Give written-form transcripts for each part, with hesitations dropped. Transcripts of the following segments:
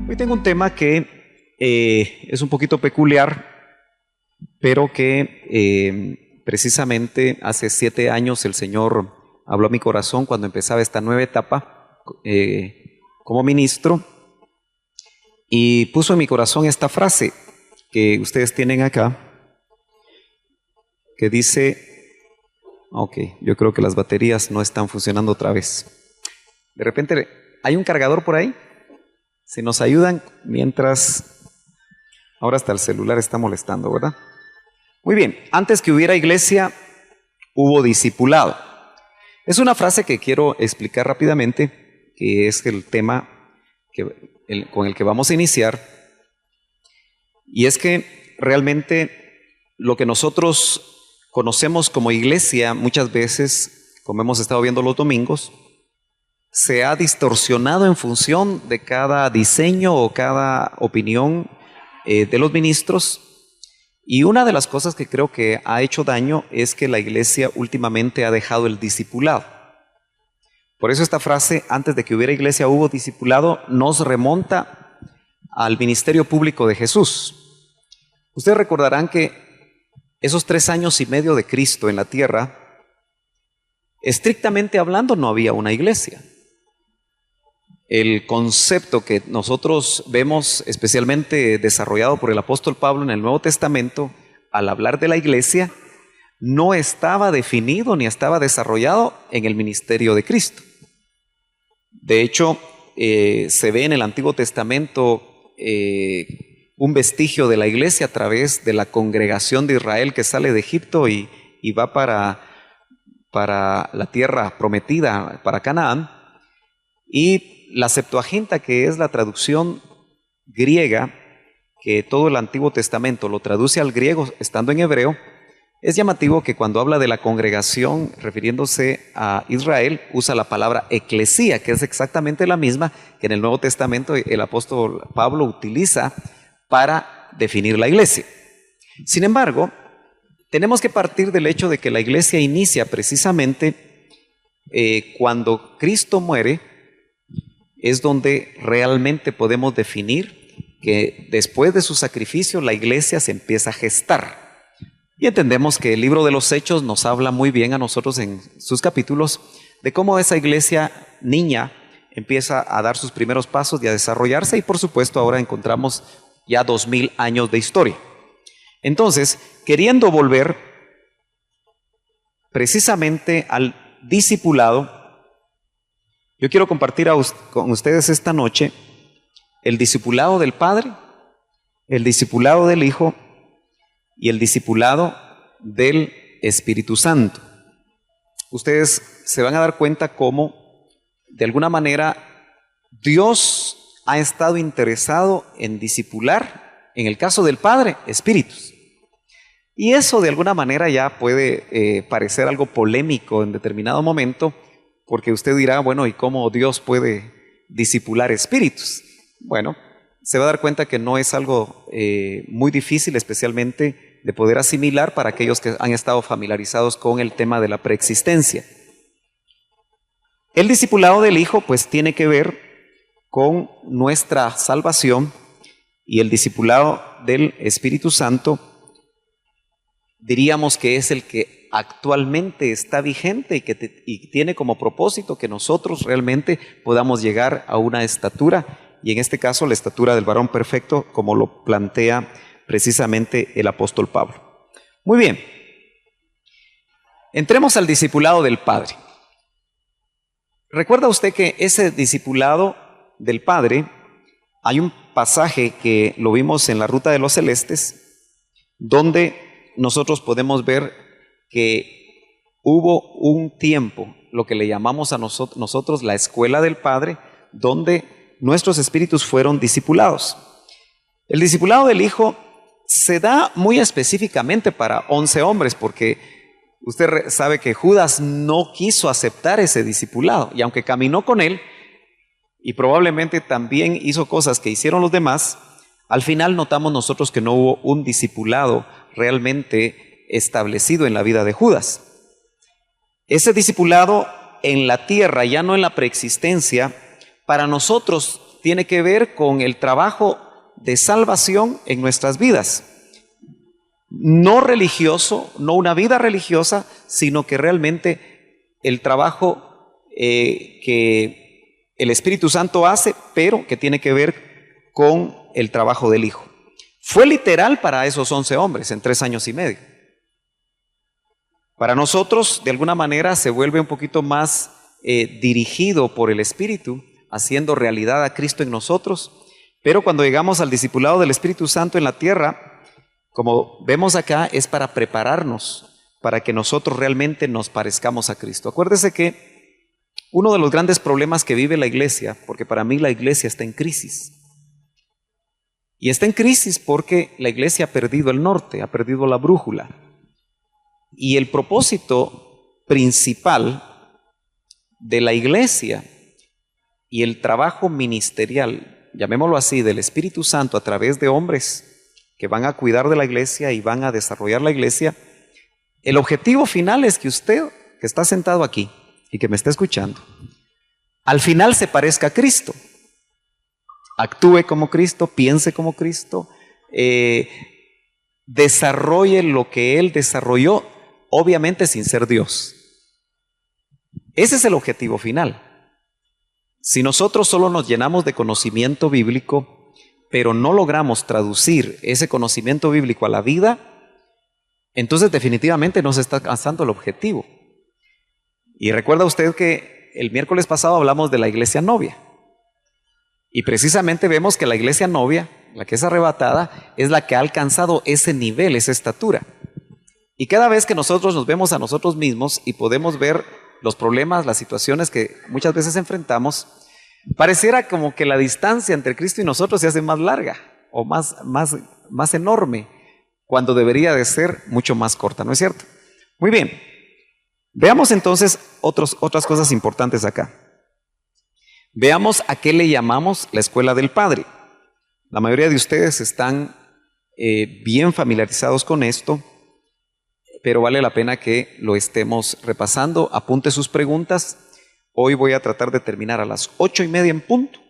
Hoy tengo un tema que es un poquito peculiar, pero que precisamente hace 7 años el Señor habló a mi corazón cuando empezaba esta nueva etapa como ministro, y puso en mi corazón esta frase que ustedes tienen acá, que dice, ok, yo creo que las baterías no están funcionando otra vez. De repente, ¿hay un cargador por ahí? Si nos ayudan, mientras, ahora hasta el celular está molestando, ¿verdad? Muy bien, antes que hubiera iglesia, hubo discipulado. Es una frase que quiero explicar rápidamente, que es el tema con el que vamos a iniciar. Y es que realmente lo que nosotros conocemos como iglesia, muchas veces, como hemos estado viendo los domingos, se ha distorsionado en función de cada diseño o cada opinión de los ministros. Y una de las cosas que creo que ha hecho daño es que la iglesia últimamente ha dejado el discipulado. Por eso esta frase, antes de que hubiera iglesia hubo discipulado, nos remonta al ministerio público de Jesús. Ustedes recordarán que esos 3 años y medio de Cristo en la tierra, estrictamente hablando, no había una iglesia. El concepto que nosotros vemos especialmente desarrollado por el apóstol Pablo en el Nuevo Testamento, al hablar de la iglesia, no estaba definido ni estaba desarrollado en el ministerio de Cristo. De hecho, se ve en el Antiguo Testamento un vestigio de la iglesia a través de la congregación de Israel que sale de Egipto y va para la tierra prometida, para Canaán. Y la Septuaginta, que es la traducción griega, que todo el Antiguo Testamento lo traduce al griego estando en hebreo, es llamativo que cuando habla de la congregación, refiriéndose a Israel, usa la palabra eclesía, que es exactamente la misma que en el Nuevo Testamento el apóstol Pablo utiliza para definir la iglesia. Sin embargo, tenemos que partir del hecho de que la iglesia inicia precisamente cuando Cristo muere. Es donde realmente podemos definir que después de su sacrificio la iglesia se empieza a gestar. Y entendemos que el libro de los Hechos nos habla muy bien a nosotros en sus capítulos de cómo esa iglesia niña empieza a dar sus primeros pasos y a desarrollarse, y por supuesto ahora encontramos ya 2000 años de historia. Entonces, queriendo volver precisamente al discipulado, yo quiero compartir con ustedes esta noche el discipulado del Padre, el discipulado del Hijo y el discipulado del Espíritu Santo. Ustedes se van a dar cuenta cómo, de alguna manera, Dios ha estado interesado en discipular, en el caso del Padre, espíritus. Y eso de alguna manera ya puede parecer algo polémico en determinado momento, porque usted dirá, bueno, ¿y cómo Dios puede discipular espíritus? Bueno, se va a dar cuenta que no es algo muy difícil, especialmente de poder asimilar para aquellos que han estado familiarizados con el tema de la preexistencia. El discipulado del Hijo pues tiene que ver con nuestra salvación, y el discipulado del Espíritu Santo diríamos que es el que actualmente está vigente y tiene como propósito que nosotros realmente podamos llegar a una estatura, y en este caso la estatura del varón perfecto, como lo plantea precisamente el apóstol Pablo. Muy bien, entremos al discipulado del Padre. ¿Recuerda usted que ese discipulado del Padre, hay un pasaje que lo vimos en la Ruta de los Celestes, donde nosotros podemos ver que hubo un tiempo, lo que le llamamos a nosotros la escuela del Padre, donde nuestros espíritus fueron discipulados. El discipulado del Hijo se da muy específicamente para 11 hombres, porque usted sabe que Judas no quiso aceptar ese discipulado, y aunque caminó con él, y probablemente también hizo cosas que hicieron los demás, al final notamos nosotros que no hubo un discipulado realmente establecido en la vida de Judas. Ese discipulado en la tierra, ya no en la preexistencia, para nosotros tiene que ver con el trabajo de salvación en nuestras vidas. No religioso, no una vida religiosa, sino que realmente el trabajo que el Espíritu Santo hace, pero que tiene que ver con el trabajo del Hijo. Fue literal para esos 11 hombres en 3 años y medio. Para nosotros, de alguna manera, se vuelve un poquito más dirigido por el Espíritu, haciendo realidad a Cristo en nosotros. Pero cuando llegamos al discipulado del Espíritu Santo en la tierra, como vemos acá, es para prepararnos, para que nosotros realmente nos parezcamos a Cristo. Acuérdese que uno de los grandes problemas que vive la iglesia, porque para mí la iglesia está en crisis, y está en crisis porque la iglesia ha perdido el norte, ha perdido la brújula. Y el propósito principal de la iglesia y el trabajo ministerial, llamémoslo así, del Espíritu Santo a través de hombres que van a cuidar de la iglesia y van a desarrollar la iglesia, el objetivo final es que usted, que está sentado aquí y que me está escuchando, al final se parezca a Cristo. Actúe como Cristo, piense como Cristo, desarrolle lo que Él desarrolló, obviamente sin ser Dios. Ese es el objetivo final. Si nosotros solo nos llenamos de conocimiento bíblico, pero no logramos traducir ese conocimiento bíblico a la vida, entonces definitivamente no se está alcanzando el objetivo. Y recuerda usted que el miércoles pasado hablamos de la iglesia novia. Y precisamente vemos que la iglesia novia, la que es arrebatada, es la que ha alcanzado ese nivel, esa estatura. Y cada vez que nosotros nos vemos a nosotros mismos y podemos ver los problemas, las situaciones que muchas veces enfrentamos, pareciera como que la distancia entre Cristo y nosotros se hace más larga o más enorme, cuando debería de ser mucho más corta, ¿no es cierto? Muy bien, veamos entonces otras cosas importantes acá. Veamos a qué le llamamos la escuela del Padre. La mayoría de ustedes están bien familiarizados con esto, pero vale la pena que lo estemos repasando. Apunte sus preguntas. Hoy voy a tratar de terminar a las 8:30 en punto,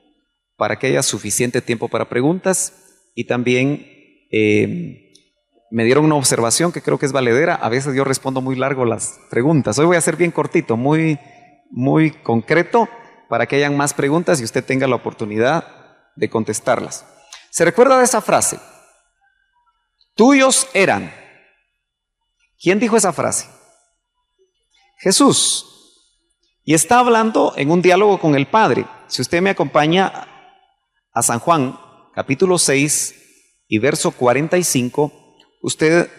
para que haya suficiente tiempo para preguntas. Y también me dieron una observación que creo que es valedera. A veces yo respondo muy largo las preguntas. Hoy voy a ser bien cortito, muy concreto, para que hayan más preguntas y usted tenga la oportunidad de contestarlas. ¿Se recuerda de esa frase? Tuyos eran. ¿Quién dijo esa frase? Jesús. Y está hablando en un diálogo con el Padre. Si usted me acompaña a San Juan, capítulo 6 y verso 45, usted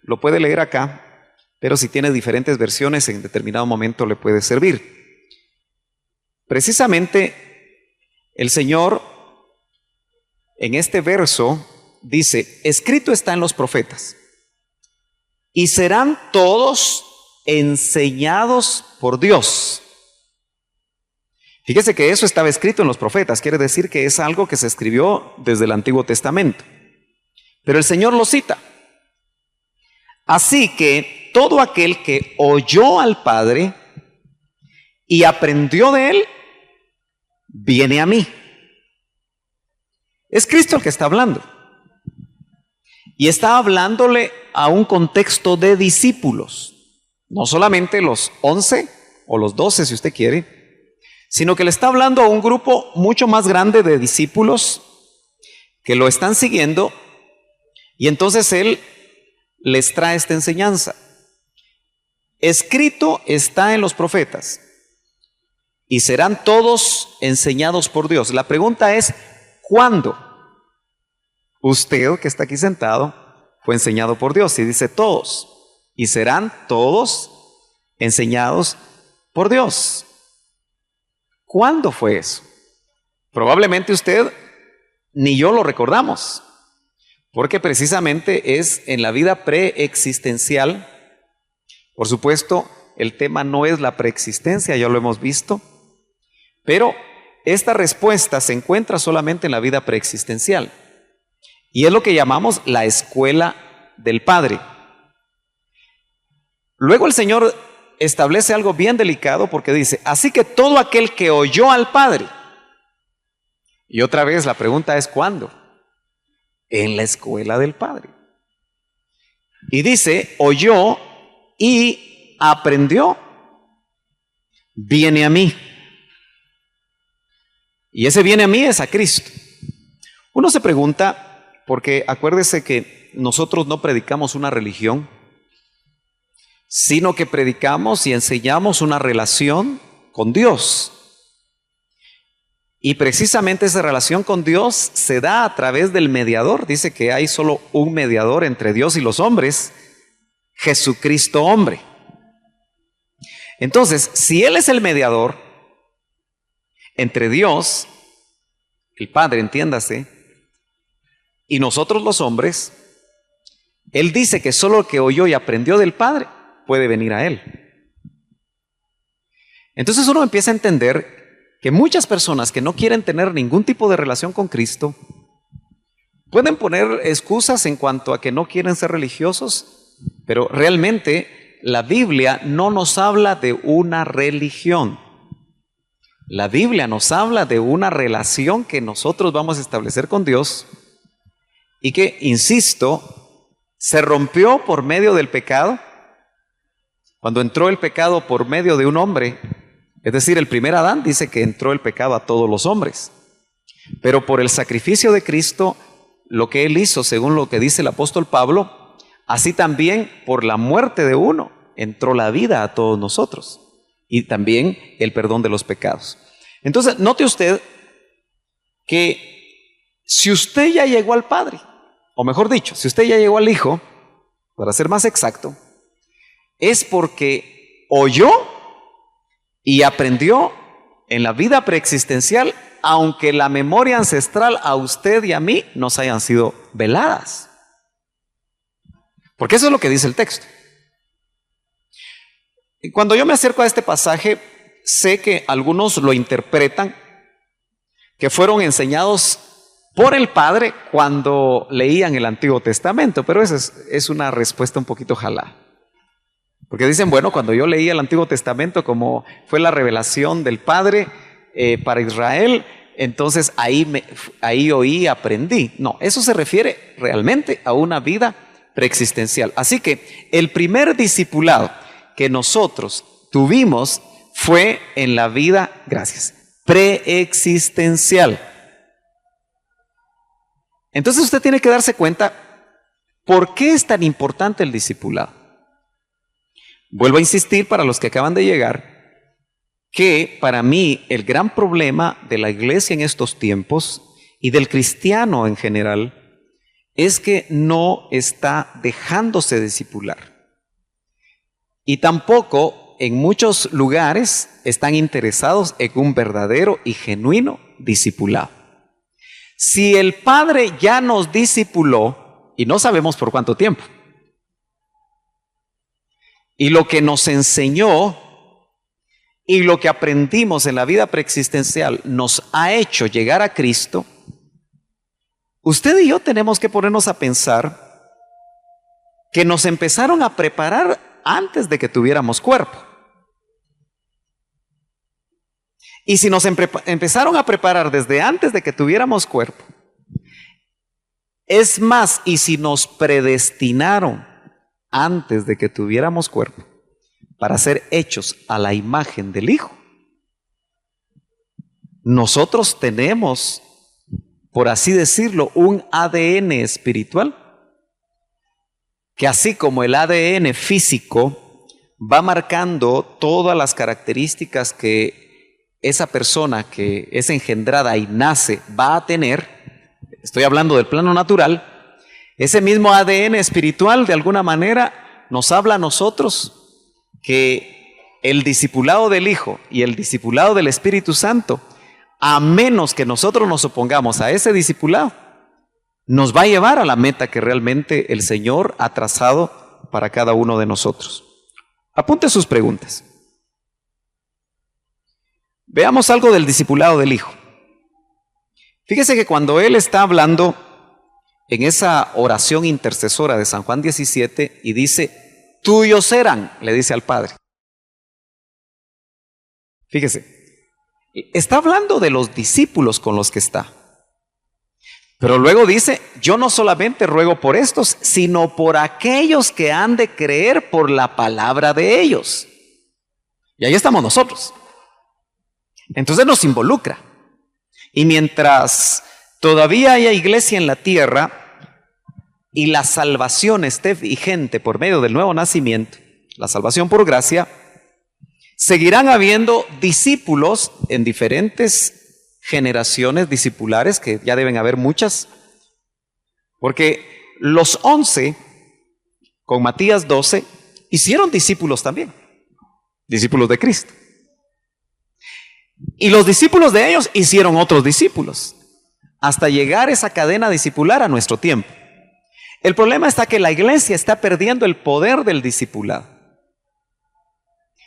lo puede leer acá, pero si tiene diferentes versiones, en determinado momento le puede servir. Precisamente el Señor en este verso dice, escrito está en los profetas, y serán todos enseñados por Dios. Fíjese que eso estaba escrito en los profetas, quiere decir que es algo que se escribió desde el Antiguo Testamento. Pero el Señor lo cita. Así que todo aquel que oyó al Padre y aprendió de Él, viene a mí. Es Cristo el que está hablando. Y está hablándole a un contexto de discípulos. No solamente los 11 o los 12 si usted quiere, sino que le está hablando a un grupo mucho más grande de discípulos que lo están siguiendo. Y entonces Él les trae esta enseñanza. Escrito está en los profetas, y serán todos enseñados por Dios. La pregunta es, ¿cuándo? Usted que está aquí sentado fue enseñado por Dios, y dice todos, y serán todos enseñados por Dios. ¿Cuándo fue eso? Probablemente usted ni yo lo recordamos, porque precisamente es en la vida preexistencial. Por supuesto, el tema no es la preexistencia, ya lo hemos visto, pero esta respuesta se encuentra solamente en la vida preexistencial. Y es lo que llamamos la escuela del Padre. Luego el Señor establece algo bien delicado porque dice, así que todo aquel que oyó al Padre, Y otra vez la pregunta es ¿cuándo? En la escuela del Padre. Y dice, oyó y aprendió, viene a mí. Y ese viene a mí es a Cristo. Uno se pregunta, porque acuérdese que nosotros no predicamos una religión, sino que predicamos y enseñamos una relación con Dios. Y precisamente esa relación con Dios se da a través del mediador. Dice que hay solo un mediador entre Dios y los hombres, Jesucristo hombre. Entonces, si Él es el mediador entre Dios, el Padre, entiéndase, y nosotros los hombres, Él dice que solo el que oyó y aprendió del Padre puede venir a Él. Entonces uno empieza a entender que muchas personas que no quieren tener ningún tipo de relación con Cristo pueden poner excusas en cuanto a que no quieren ser religiosos, pero realmente la Biblia no nos habla de una religión. La Biblia nos habla de una relación que nosotros vamos a establecer con Dios y que, insisto, se rompió por medio del pecado. Cuando entró el pecado por medio de un hombre, es decir, el primer Adán, dice que entró el pecado a todos los hombres. Pero por el sacrificio de Cristo, lo que Él hizo, según lo que dice el apóstol Pablo, así también por la muerte de uno entró la vida a todos nosotros y también el perdón de los pecados. Entonces, note usted que si usted ya llegó al Padre, o mejor dicho, si usted ya llegó al Hijo, para ser más exacto, es porque oyó y aprendió en la vida preexistencial, aunque la memoria ancestral a usted y a mí nos hayan sido veladas. Porque eso es lo que dice el texto. Y cuando yo me acerco a este pasaje, sé que algunos lo interpretan, que fueron enseñados por el Padre cuando leían el Antiguo Testamento, pero esa es una respuesta un poquito jalada. Porque dicen, bueno, cuando yo leí el Antiguo Testamento, como fue la revelación del Padre para Israel, entonces ahí oí y aprendí. No, eso se refiere realmente a una vida preexistencial. Así que el primer discipulado que nosotros tuvimos fue en la vida, gracias, preexistencial. Entonces usted tiene que darse cuenta por qué es tan importante el discipulado. Vuelvo a insistir para los que acaban de llegar, que para mí el gran problema de la iglesia en estos tiempos y del cristiano en general es que no está dejándose discipular. Y tampoco en muchos lugares están interesados en un verdadero y genuino discipulado. Si el Padre ya nos discipuló, y no sabemos por cuánto tiempo, y lo que nos enseñó y lo que aprendimos en la vida preexistencial nos ha hecho llegar a Cristo, usted y yo tenemos que ponernos a pensar que nos empezaron a preparar antes de que tuviéramos cuerpo. Y si nos empezaron a preparar desde antes de que tuviéramos cuerpo, es más, y si nos predestinaron antes de que tuviéramos cuerpo para ser hechos a la imagen del Hijo, nosotros tenemos, por así decirlo, un ADN espiritual que, así como el ADN físico va marcando todas las características que esa persona que es engendrada y nace va a tener, estoy hablando del plano natural, ese mismo ADN espiritual de alguna manera nos habla a nosotros que el discipulado del Hijo y el discipulado del Espíritu Santo, a menos que nosotros nos opongamos a ese discipulado, nos va a llevar a la meta que realmente el Señor ha trazado para cada uno de nosotros. Apunte sus preguntas. Veamos algo del discipulado del Hijo. Fíjese que cuando Él está hablando en esa oración intercesora de San Juan 17 y dice, tuyos serán, le dice al Padre. Fíjese, Está hablando de los discípulos con los que está. Pero luego dice, yo no solamente ruego por estos, sino por aquellos que han de creer por la palabra de ellos. Y ahí estamos nosotros. Entonces nos involucra. Y mientras todavía haya iglesia en la tierra y la salvación esté vigente por medio del nuevo nacimiento, la salvación por gracia, seguirán habiendo discípulos en diferentes generaciones discipulares, que ya deben haber muchas, porque los 11 con Matías 12 hicieron discípulos también, discípulos de Cristo. Y los discípulos de ellos hicieron otros discípulos, hasta llegar esa cadena discipular a nuestro tiempo. El problema está que la iglesia está perdiendo el poder del discipulado.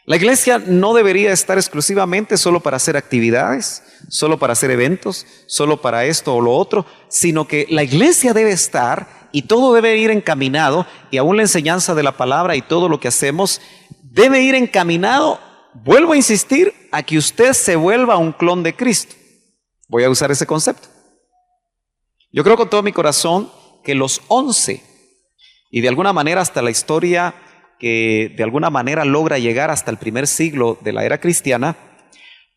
La iglesia no debería estar exclusivamente solo para hacer actividades, solo para hacer eventos, solo para esto o lo otro, sino que la iglesia debe estar y todo debe ir encaminado, y aún la enseñanza de la palabra y todo lo que hacemos debe ir encaminado, vuelvo a insistir, a que usted se vuelva un clon de Cristo. Voy a usar ese concepto. Yo creo con todo mi corazón que los 11, y de alguna manera hasta la historia que de alguna manera logra llegar hasta el primer siglo de la era cristiana,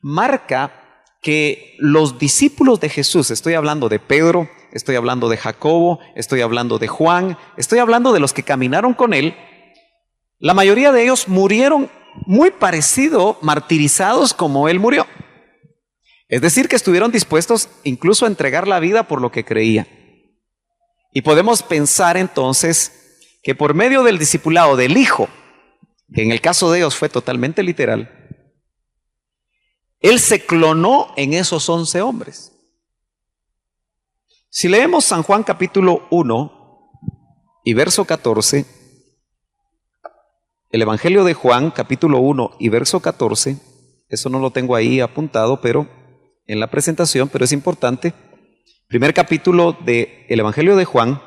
marca que los discípulos de Jesús, estoy hablando de Pedro, estoy hablando de Jacobo, estoy hablando de Juan, estoy hablando de los que caminaron con él, la mayoría de ellos murieron muy parecido, martirizados como él murió. Es decir, que estuvieron dispuestos incluso a entregar la vida por lo que creían. Y podemos pensar entonces que por medio del discipulado del Hijo, que en el caso de ellos fue totalmente literal, Él se clonó en esos 11 hombres. Si leemos San Juan capítulo 1 y verso 14, el Evangelio de Juan capítulo 1 y verso 14, eso no lo tengo ahí apuntado, pero en la presentación, pero es importante. Primer capítulo del Evangelio de Juan.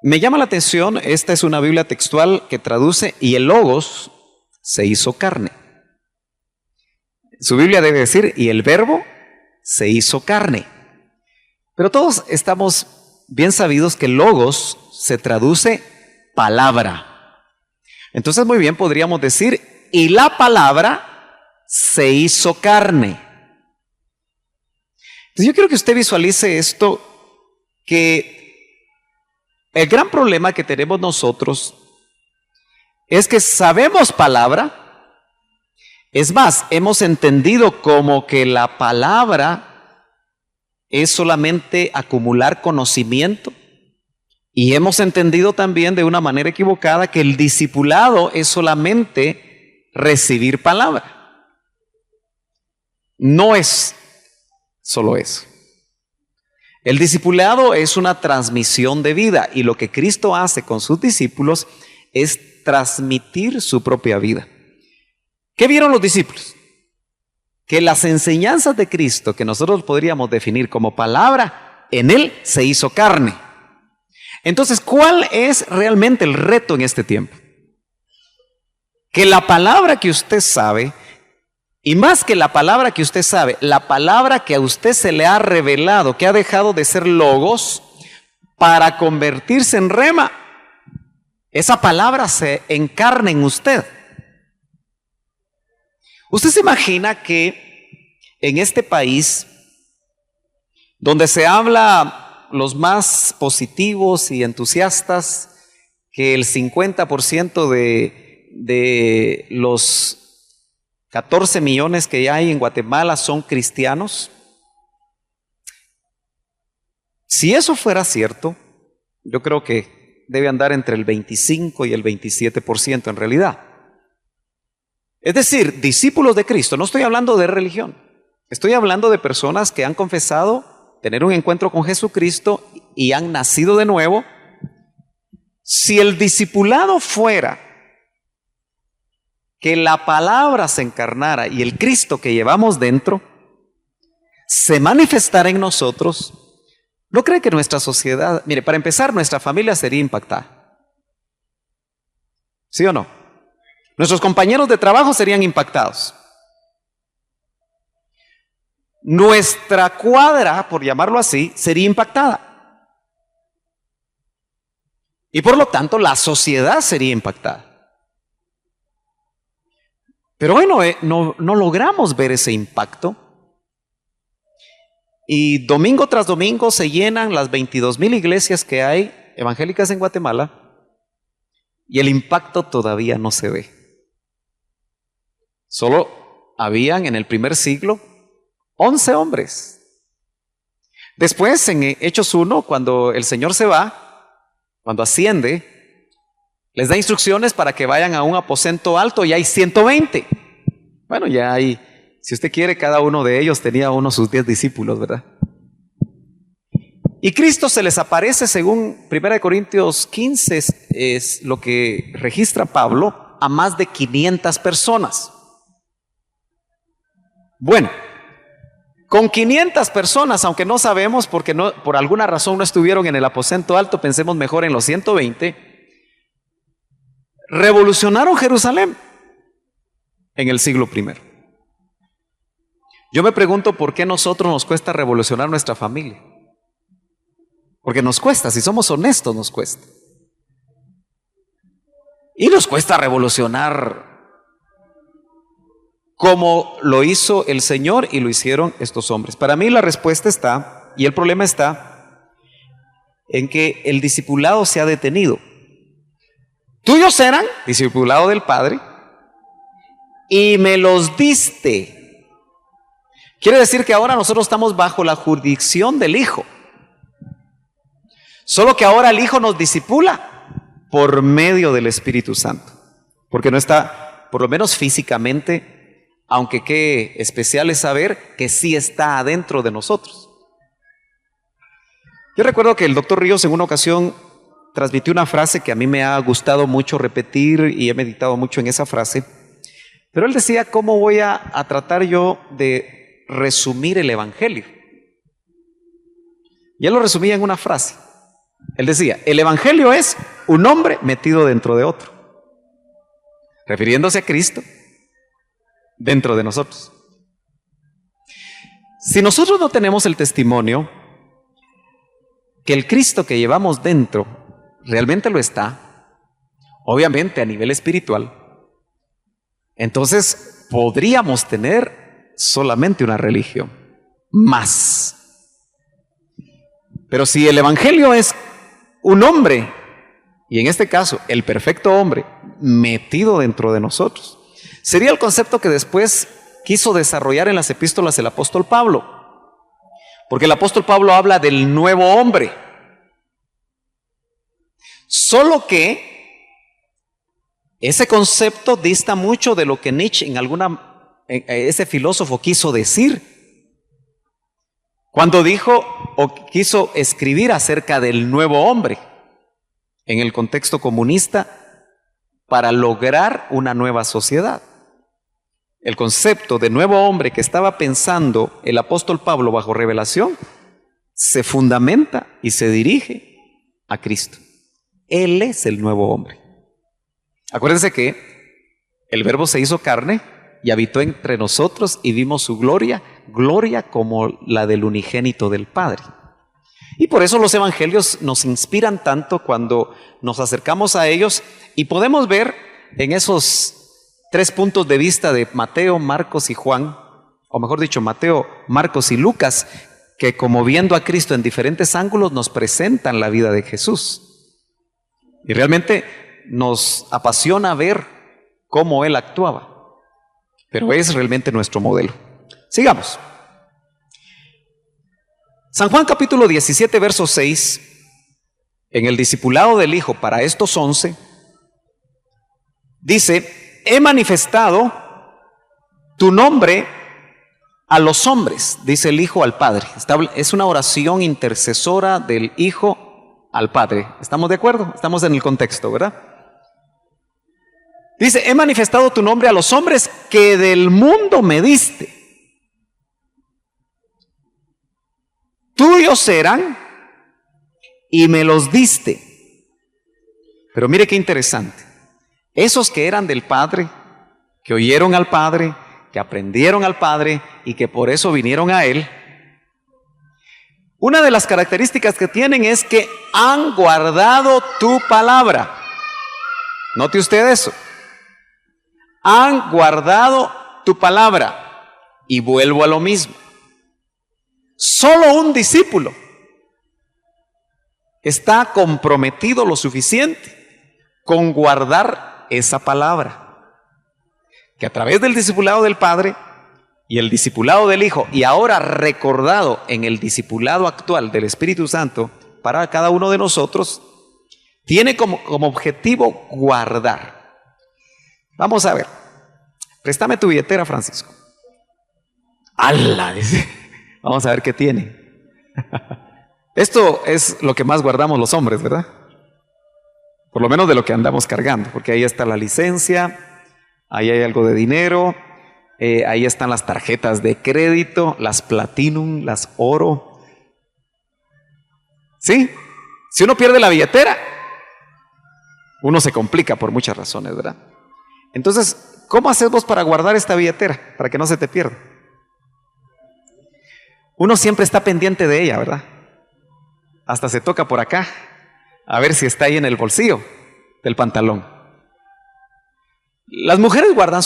Me llama la atención, esta es una Biblia textual que traduce, y el Logos se hizo carne. Su Biblia debe decir, y el Verbo se hizo carne. Pero todos estamos bien sabidos que Logos se traduce palabra. Entonces muy bien podríamos decir, y la palabra se hizo carne. Entonces yo quiero que usted visualice esto, que el gran problema que tenemos nosotros es que sabemos palabra, es más, hemos entendido como que la palabra es solamente acumular conocimiento, y hemos entendido también de una manera equivocada que el discipulado es solamente recibir palabra. No es solo eso. El discipulado es una transmisión de vida, y lo que Cristo hace con sus discípulos es transmitir su propia vida. ¿Qué vieron los discípulos? Que las enseñanzas de Cristo, que nosotros podríamos definir como palabra, en Él se hizo carne. Entonces, ¿cuál es realmente el reto en este tiempo? Que la palabra que usted sabe, y más que la palabra que usted sabe, la palabra que a usted se le ha revelado, que ha dejado de ser logos para convertirse en rema, esa palabra se encarna en usted. Usted se imagina que en este país, donde se habla los más positivos y entusiastas, que el 50% de los 14 millones que hay en Guatemala son cristianos. Si eso fuera cierto, yo creo que debe andar entre el 25 y el 27% en realidad. Es decir, discípulos de Cristo. No estoy hablando de religión, estoy hablando de personas que han confesado tener un encuentro con Jesucristo y han nacido de nuevo. Si el discipulado fuera que la palabra se encarnara y el Cristo que llevamos dentro se manifestara en nosotros, ¿no cree que nuestra sociedad, mire, para empezar, nuestra familia sería impactada? ¿Sí o no? Nuestros compañeros de trabajo serían impactados. nuestra cuadra, por llamarlo así, sería impactada. Y por lo tanto, la sociedad sería impactada. Pero hoy no logramos ver ese impacto. Y domingo tras domingo se llenan las 22,000 iglesias que hay evangélicas en Guatemala y el impacto todavía no se ve. Solo habían en el primer siglo 11 hombres. Después, en Hechos 1, cuando el Señor se va, cuando asciende, les da instrucciones para que vayan a un aposento alto y hay 120. Bueno, ya hay, si usted quiere, cada uno de ellos tenía sus 10 discípulos, ¿verdad? Y Cristo se les aparece, según 1 Corintios 15, es lo que registra Pablo, a más de 500 personas. Bueno, con 500 personas, aunque no sabemos porque por alguna razón no estuvieron en el aposento alto, pensemos mejor en los 120, revolucionaron Jerusalén en el siglo I. Yo me pregunto por qué a nosotros nos cuesta revolucionar nuestra familia. Porque nos cuesta, si somos honestos, nos cuesta. Y nos cuesta revolucionar como lo hizo el Señor y lo hicieron estos hombres. Para mí la respuesta está, y el problema está, en que el discipulado se ha detenido. Tuyos eran, discipulado del Padre, y me los diste. Quiere decir que ahora nosotros estamos bajo la jurisdicción del Hijo. Solo que ahora el Hijo nos discipula por medio del Espíritu Santo. Porque no está, por lo menos físicamente, aunque qué especial es saber que sí está adentro de nosotros. Yo recuerdo que el doctor Ríos en una ocasión transmitió una frase que a mí me ha gustado mucho repetir y he meditado mucho en esa frase. Pero él decía, ¿cómo voy a tratar yo de resumir el Evangelio? Y él lo resumía en una frase. Él decía, el Evangelio es un hombre metido dentro de otro, refiriéndose a Cristo dentro de nosotros. Si nosotros no tenemos el testimonio que el Cristo que llevamos dentro realmente lo está, obviamente a nivel espiritual, entonces podríamos tener solamente una religión más. Pero si el Evangelio es un hombre, y en este caso el perfecto hombre, metido dentro de nosotros, sería el concepto que después quiso desarrollar en las epístolas el apóstol Pablo. Porque el apóstol Pablo habla del nuevo hombre. Solo que ese concepto dista mucho de lo que Nietzsche ese filósofo quiso decir cuando dijo o quiso escribir acerca del nuevo hombre en el contexto comunista para lograr una nueva sociedad. El concepto de nuevo hombre que estaba pensando el apóstol Pablo bajo revelación se fundamenta y se dirige a Cristo. Él es el nuevo hombre. Acuérdense que el Verbo se hizo carne y habitó entre nosotros y vimos su gloria, gloria como la del unigénito del Padre. Y por eso los evangelios nos inspiran tanto cuando nos acercamos a ellos y podemos ver en esos 3 puntos de vista de Mateo, Marcos y Juan, o mejor dicho, Mateo, Marcos y Lucas, que como viendo a Cristo en diferentes ángulos nos presentan la vida de Jesús. Y realmente nos apasiona ver cómo Él actuaba. Pero es realmente nuestro modelo. Sigamos. San Juan capítulo 17, verso 6, en el discipulado del Hijo para estos 11, dice, he manifestado tu nombre a los hombres, dice el Hijo al Padre. Es una oración intercesora del Hijo al Padre. ¿Estamos de acuerdo? Estamos en el contexto, ¿verdad? Dice, he manifestado tu nombre a los hombres que del mundo me diste. Tuyos eran y me los diste. Pero mire qué interesante. Esos que eran del Padre, que oyeron al Padre, que aprendieron al Padre y que por eso vinieron a Él, una de las características que tienen es que han guardado tu palabra. Note usted eso. Han guardado tu palabra. Y vuelvo a lo mismo. Solo un discípulo está comprometido lo suficiente con guardar esa palabra, que a través del discipulado del Padre y el discipulado del Hijo, y ahora recordado en el discipulado actual del Espíritu Santo para cada uno de nosotros, tiene como objetivo guardar. Vamos a ver. Préstame tu billetera, Francisco. ¡Hala! Dice. Vamos a ver qué tiene. Esto es lo que más guardamos los hombres, ¿verdad? Por lo menos de lo que andamos cargando, porque ahí está la licencia, ahí hay algo de dinero, ahí están las tarjetas de crédito, las Platinum, las Oro. ¿Sí? Si uno pierde la billetera, uno se complica por muchas razones, ¿verdad? Entonces, ¿cómo haces vos para guardar esta billetera? Para que no se te pierda. Uno siempre está pendiente de ella, ¿verdad? Hasta se toca por acá, a ver si está ahí en el bolsillo del pantalón. Las mujeres guardan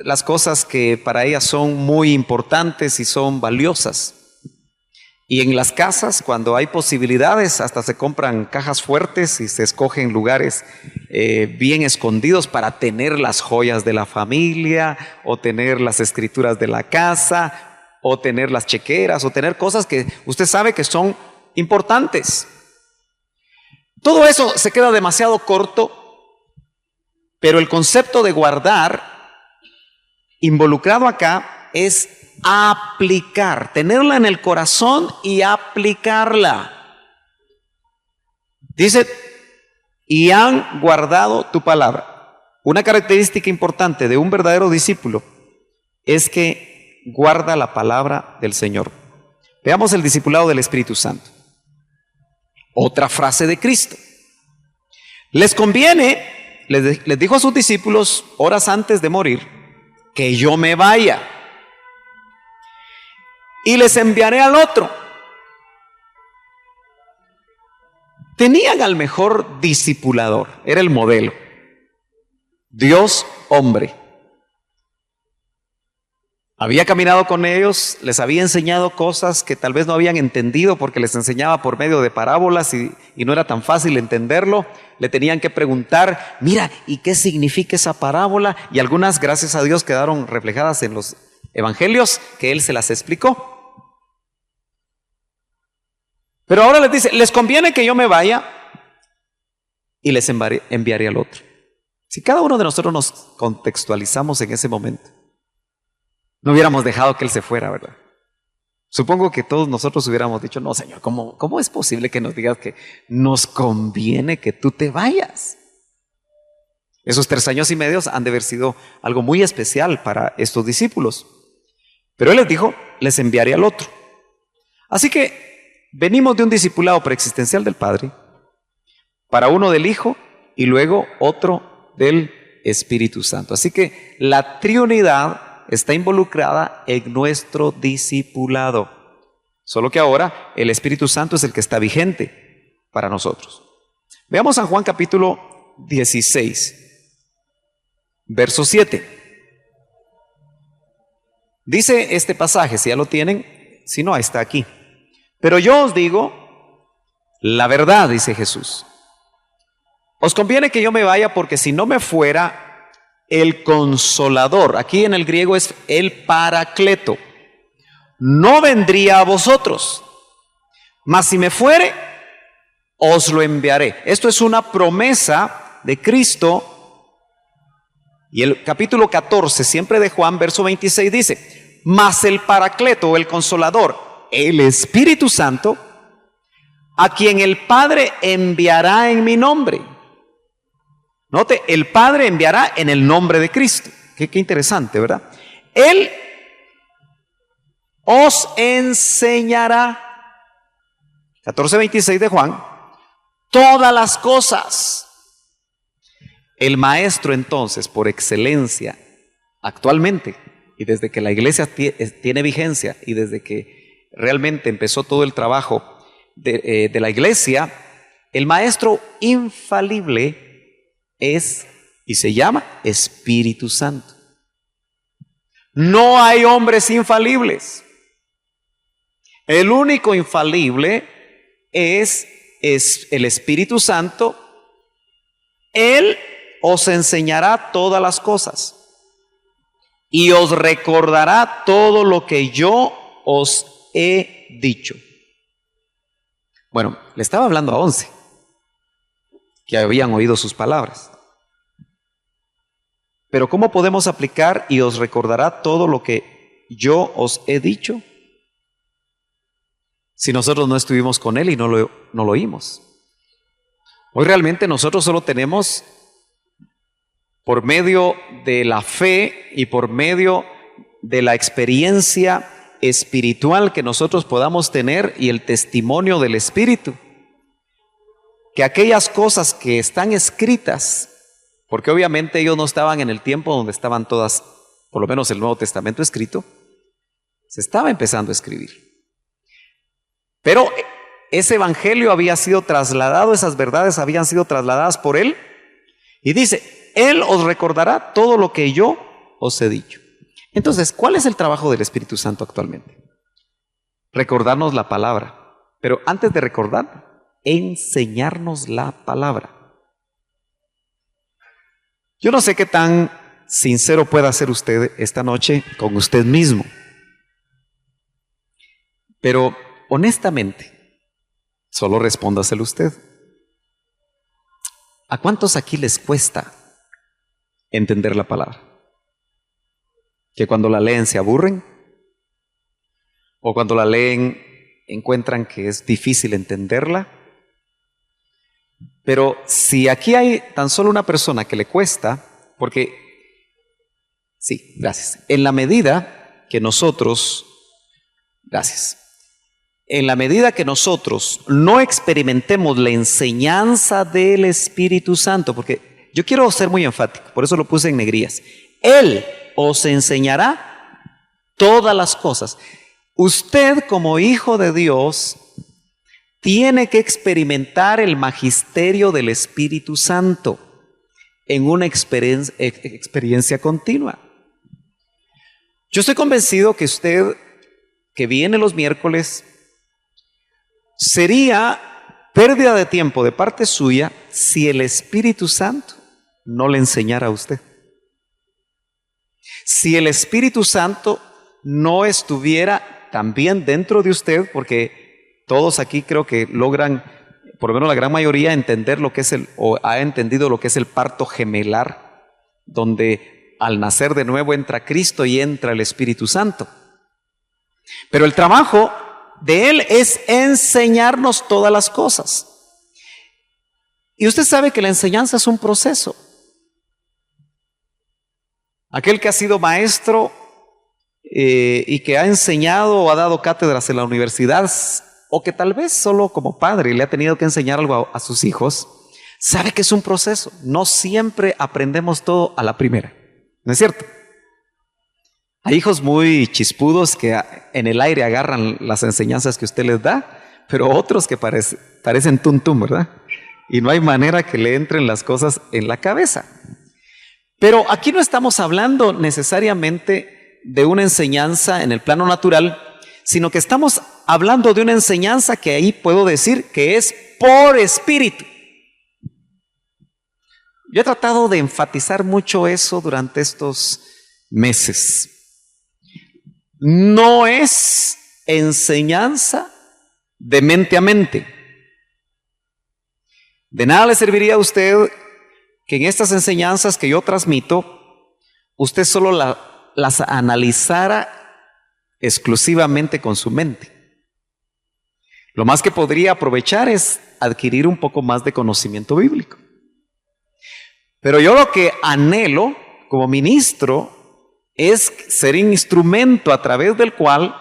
las cosas que para ellas son muy importantes y son valiosas. Y en las casas, cuando hay posibilidades, hasta se compran cajas fuertes y se escogen lugares bien escondidos para tener las joyas de la familia, o tener las escrituras de la casa, o tener las chequeras, o tener cosas que usted sabe que son importantes. Todo eso se queda demasiado corto, pero el concepto de guardar involucrado acá es aplicar, tenerla en el corazón y aplicarla. Dice, y han guardado tu palabra. Una característica importante de un verdadero discípulo es que guarda la palabra del Señor. Veamos el discipulado del Espíritu Santo. Otra frase de Cristo. Les conviene, les dijo a sus discípulos horas antes de morir, que yo me vaya y les enviaré al otro. Tenían al mejor discipulador, era el modelo. Dios hombre. Había caminado con ellos, les había enseñado cosas que tal vez no habían entendido porque les enseñaba por medio de parábolas y no era tan fácil entenderlo. Le tenían que preguntar, mira, ¿y qué significa esa parábola? Y algunas, gracias a Dios, quedaron reflejadas en los evangelios que Él se las explicó. Pero ahora les dice, les conviene que yo me vaya y les enviaré al otro. Si cada uno de nosotros nos contextualizamos en ese momento, no hubiéramos dejado que Él se fuera, ¿verdad? Supongo que todos nosotros hubiéramos dicho, no, Señor, ¿cómo es posible que nos digas que nos conviene que tú te vayas? Esos 3 años y medio han de haber sido algo muy especial para estos discípulos. Pero Él les dijo, les enviaré al otro. Así que venimos de un discipulado preexistencial del Padre, para uno del Hijo y luego otro del Espíritu Santo. Así que la Trinidad está involucrada en nuestro discipulado. Solo que ahora el Espíritu Santo es el que está vigente para nosotros. Veamos San Juan capítulo 16, verso 7. Dice este pasaje, si ya lo tienen, si no, está aquí. Pero yo os digo la verdad, dice Jesús. Os conviene que yo me vaya, porque si no me fuera, el Consolador, aquí en el griego es el Paracleto, no vendría a vosotros, mas si me fuere, os lo enviaré. Esto es una promesa de Cristo. Y el capítulo 14, siempre de Juan, verso 26 dice, mas el Paracleto o el Consolador, el Espíritu Santo, a quien el Padre enviará en mi nombre. Note, el Padre enviará en el nombre de Cristo. Qué interesante, ¿verdad? Él os enseñará, 14:26 de Juan, todas las cosas. El maestro entonces, por excelencia, actualmente, y desde que la iglesia tiene vigencia y desde que realmente empezó todo el trabajo de la iglesia, el maestro infalible es y se llama Espíritu Santo. No hay hombres infalibles. El único infalible es el Espíritu Santo. Él os enseñará todas las cosas y os recordará todo lo que yo os he dicho. Bueno, le estaba hablando a 11 que habían oído sus palabras. Pero ¿cómo podemos aplicar y os recordará todo lo que yo os he dicho si nosotros no estuvimos con Él y no lo oímos? Hoy realmente nosotros solo tenemos, por medio de la fe y por medio de la experiencia espiritual que nosotros podamos tener y el testimonio del Espíritu, que aquellas cosas que están escritas, porque obviamente ellos no estaban en el tiempo donde estaban todas, por lo menos el Nuevo Testamento escrito, se estaba empezando a escribir. Pero ese evangelio había sido trasladado, esas verdades habían sido trasladadas por Él, y dice, Él os recordará todo lo que yo os he dicho. Entonces, ¿cuál es el trabajo del Espíritu Santo actualmente? Recordarnos la palabra, pero antes de recordar, enseñarnos la palabra. Yo no sé qué tan sincero pueda ser usted esta noche con usted mismo, pero honestamente, solo respóndaselo usted. ¿A cuántos aquí les cuesta entender la palabra? ¿Que cuando la leen se aburren? ¿O cuando la leen encuentran que es difícil entenderla? Pero si aquí hay tan solo una persona que le cuesta, porque, sí, gracias, en la medida que nosotros no experimentemos la enseñanza del Espíritu Santo, porque yo quiero ser muy enfático, por eso lo puse en negrías, Él os enseñará todas las cosas. Usted como hijo de Dios tiene que experimentar el magisterio del Espíritu Santo en una experiencia continua. Yo estoy convencido que usted, que viene los miércoles, sería pérdida de tiempo de parte suya si el Espíritu Santo no le enseñara a usted. Si el Espíritu Santo no estuviera también dentro de usted, porque todos aquí creo que logran, por lo menos la gran mayoría, entender lo que es o ha entendido lo que es el parto gemelar, donde al nacer de nuevo entra Cristo y entra el Espíritu Santo. Pero el trabajo de Él es enseñarnos todas las cosas. Y usted sabe que la enseñanza es un proceso. Aquel que ha sido maestro y que ha enseñado o ha dado cátedras en la universidad, o que tal vez solo como padre le ha tenido que enseñar algo a sus hijos, sabe que es un proceso. No siempre aprendemos todo a la primera, ¿no es cierto? Hay hijos muy chispudos que en el aire agarran las enseñanzas que usted les da, pero otros que parecen tum, ¿verdad? Y no hay manera que le entren las cosas en la cabeza. Pero aquí no estamos hablando necesariamente de una enseñanza en el plano natural, sino que estamos hablando de una enseñanza que ahí puedo decir que es por espíritu. Yo he tratado de enfatizar mucho eso durante estos meses. No es enseñanza de mente a mente. De nada le serviría a usted que en estas enseñanzas que yo transmito, usted solo las analizara exclusivamente con su mente. Lo más que podría aprovechar es adquirir un poco más de conocimiento bíblico. Pero yo lo que anhelo como ministro es ser un instrumento a través del cual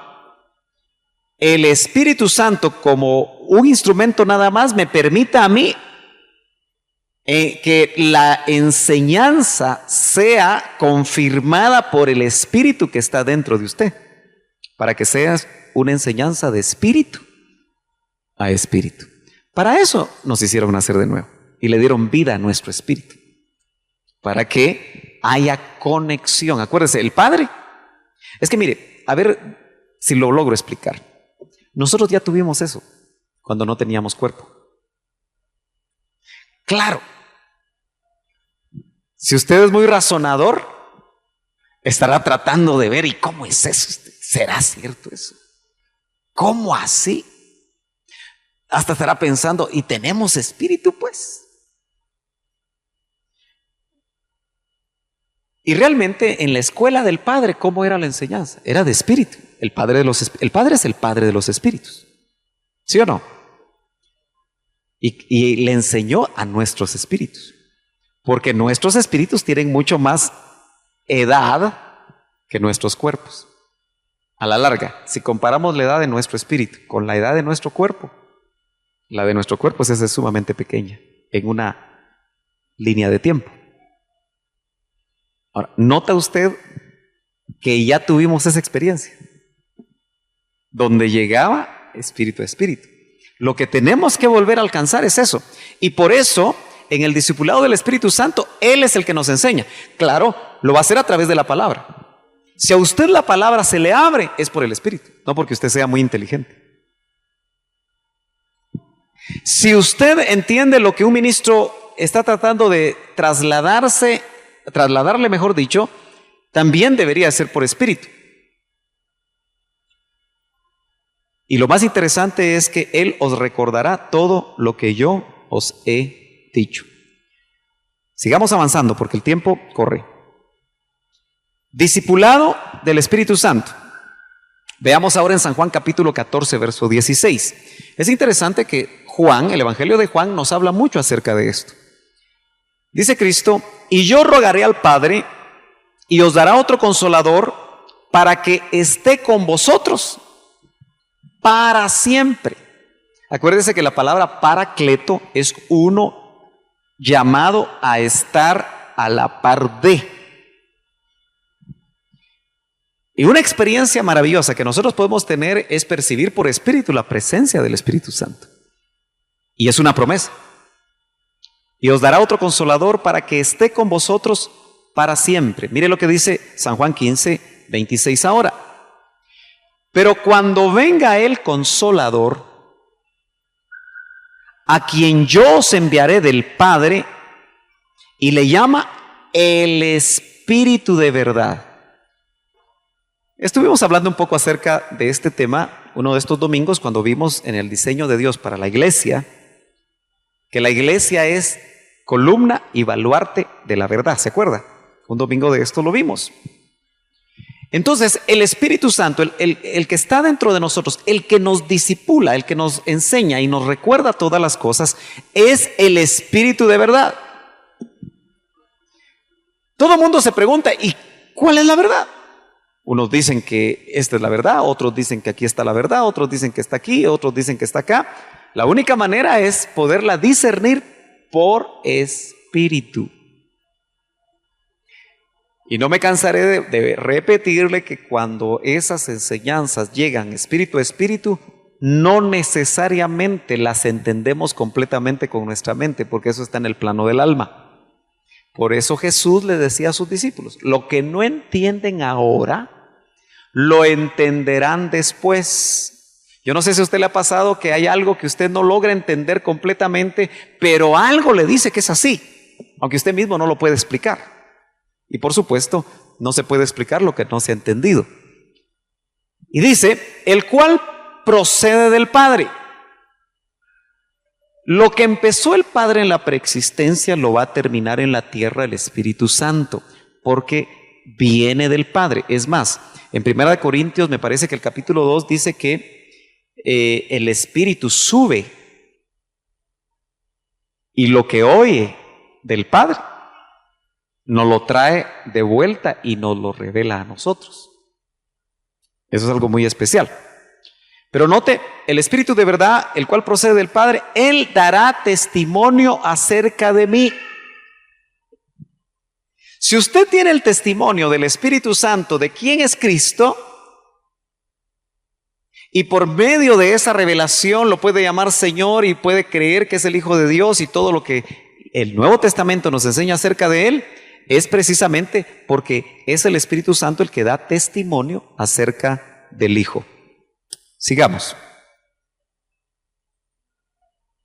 el Espíritu Santo, como un instrumento nada más, me permita a mí que la enseñanza sea confirmada por el Espíritu que está dentro de usted, para que sea una enseñanza de espíritu a espíritu. Para eso nos hicieron nacer de nuevo y le dieron vida a nuestro espíritu, para que haya conexión. Acuérdese, el Padre, es que mire, a ver si lo logro explicar. Nosotros ya tuvimos eso cuando no teníamos cuerpo. Claro, si usted es muy razonador, estará tratando de ver, ¿y cómo es eso? ¿Será cierto eso? ¿Cómo así? Hasta estará pensando, ¿y tenemos espíritu pues? Y realmente en la escuela del Padre, ¿cómo era la enseñanza? Era de espíritu. El Padre es el Padre de los espíritus. ¿Sí o no? Y le enseñó a nuestros espíritus. Porque nuestros espíritus tienen mucho más edad que nuestros cuerpos. A la larga, si comparamos la edad de nuestro espíritu con la edad de nuestro cuerpo, la de nuestro cuerpo es sumamente pequeña en una línea de tiempo. Ahora, ¿nota usted que ya tuvimos esa experiencia? Donde llegaba espíritu a espíritu. Lo que tenemos que volver a alcanzar es eso. Y por eso, en el discipulado del Espíritu Santo, Él es el que nos enseña. Claro, lo va a hacer a través de la palabra. Si a usted la palabra se le abre, es por el Espíritu, no porque usted sea muy inteligente. Si usted entiende lo que un ministro está tratando de trasladarle, mejor dicho, también debería ser por Espíritu. Y lo más interesante es que Él os recordará todo lo que yo os he dicho. Sigamos avanzando porque el tiempo corre. Discipulado del Espíritu Santo. Veamos ahora en San Juan capítulo 14, verso 16. Es interesante que Juan, el Evangelio de Juan, nos habla mucho acerca de esto. Dice Cristo, y yo rogaré al Padre y os dará otro consolador para que esté con vosotros para siempre. Acuérdese que la palabra paracleto es uno llamado a estar a la par de. Y una experiencia maravillosa que nosotros podemos tener es percibir por espíritu la presencia del Espíritu Santo. Y es una promesa. Y os dará otro consolador para que esté con vosotros para siempre. Mire lo que dice San Juan 15, 26 ahora. Pero cuando venga el Consolador, a quien yo os enviaré del Padre, y le llama el Espíritu de verdad. Estuvimos hablando un poco acerca de este tema uno de estos domingos cuando vimos en el diseño de Dios para la iglesia, que la iglesia es columna y baluarte de la verdad, ¿se acuerda? Un domingo de esto lo vimos. Entonces, el Espíritu Santo, el que está dentro de nosotros, el que nos disipula, el que nos enseña y nos recuerda todas las cosas, es el Espíritu de verdad. Todo el mundo se pregunta, ¿y cuál es la verdad? Unos dicen que esta es la verdad, otros dicen que aquí está la verdad, otros dicen que está aquí, otros dicen que está acá. La única manera es poderla discernir por Espíritu. Y no me cansaré de repetirle que cuando esas enseñanzas llegan espíritu a espíritu, no necesariamente las entendemos completamente con nuestra mente, porque eso está en el plano del alma. Por eso Jesús le decía a sus discípulos, lo que no entienden ahora, lo entenderán después. Yo no sé si a usted le ha pasado que hay algo que usted no logra entender completamente, pero algo le dice que es así, aunque usted mismo no lo puede explicar. Y por supuesto, no se puede explicar lo que no se ha entendido. Y dice, el cual procede del Padre. Lo que empezó el Padre en la preexistencia lo va a terminar en la tierra el Espíritu Santo, porque viene del Padre. Es más, en 1 Corintios me parece que el capítulo 2 dice que el Espíritu sube y lo que oye del Padre nos lo trae de vuelta y nos lo revela a nosotros. Eso es algo muy especial. Pero note, el Espíritu de verdad, el cual procede del Padre, Él dará testimonio acerca de mí. Si usted tiene el testimonio del Espíritu Santo de quién es Cristo, y por medio de esa revelación lo puede llamar Señor y puede creer que es el Hijo de Dios y todo lo que el Nuevo Testamento nos enseña acerca de Él, es precisamente porque es el Espíritu Santo el que da testimonio acerca del Hijo. Sigamos.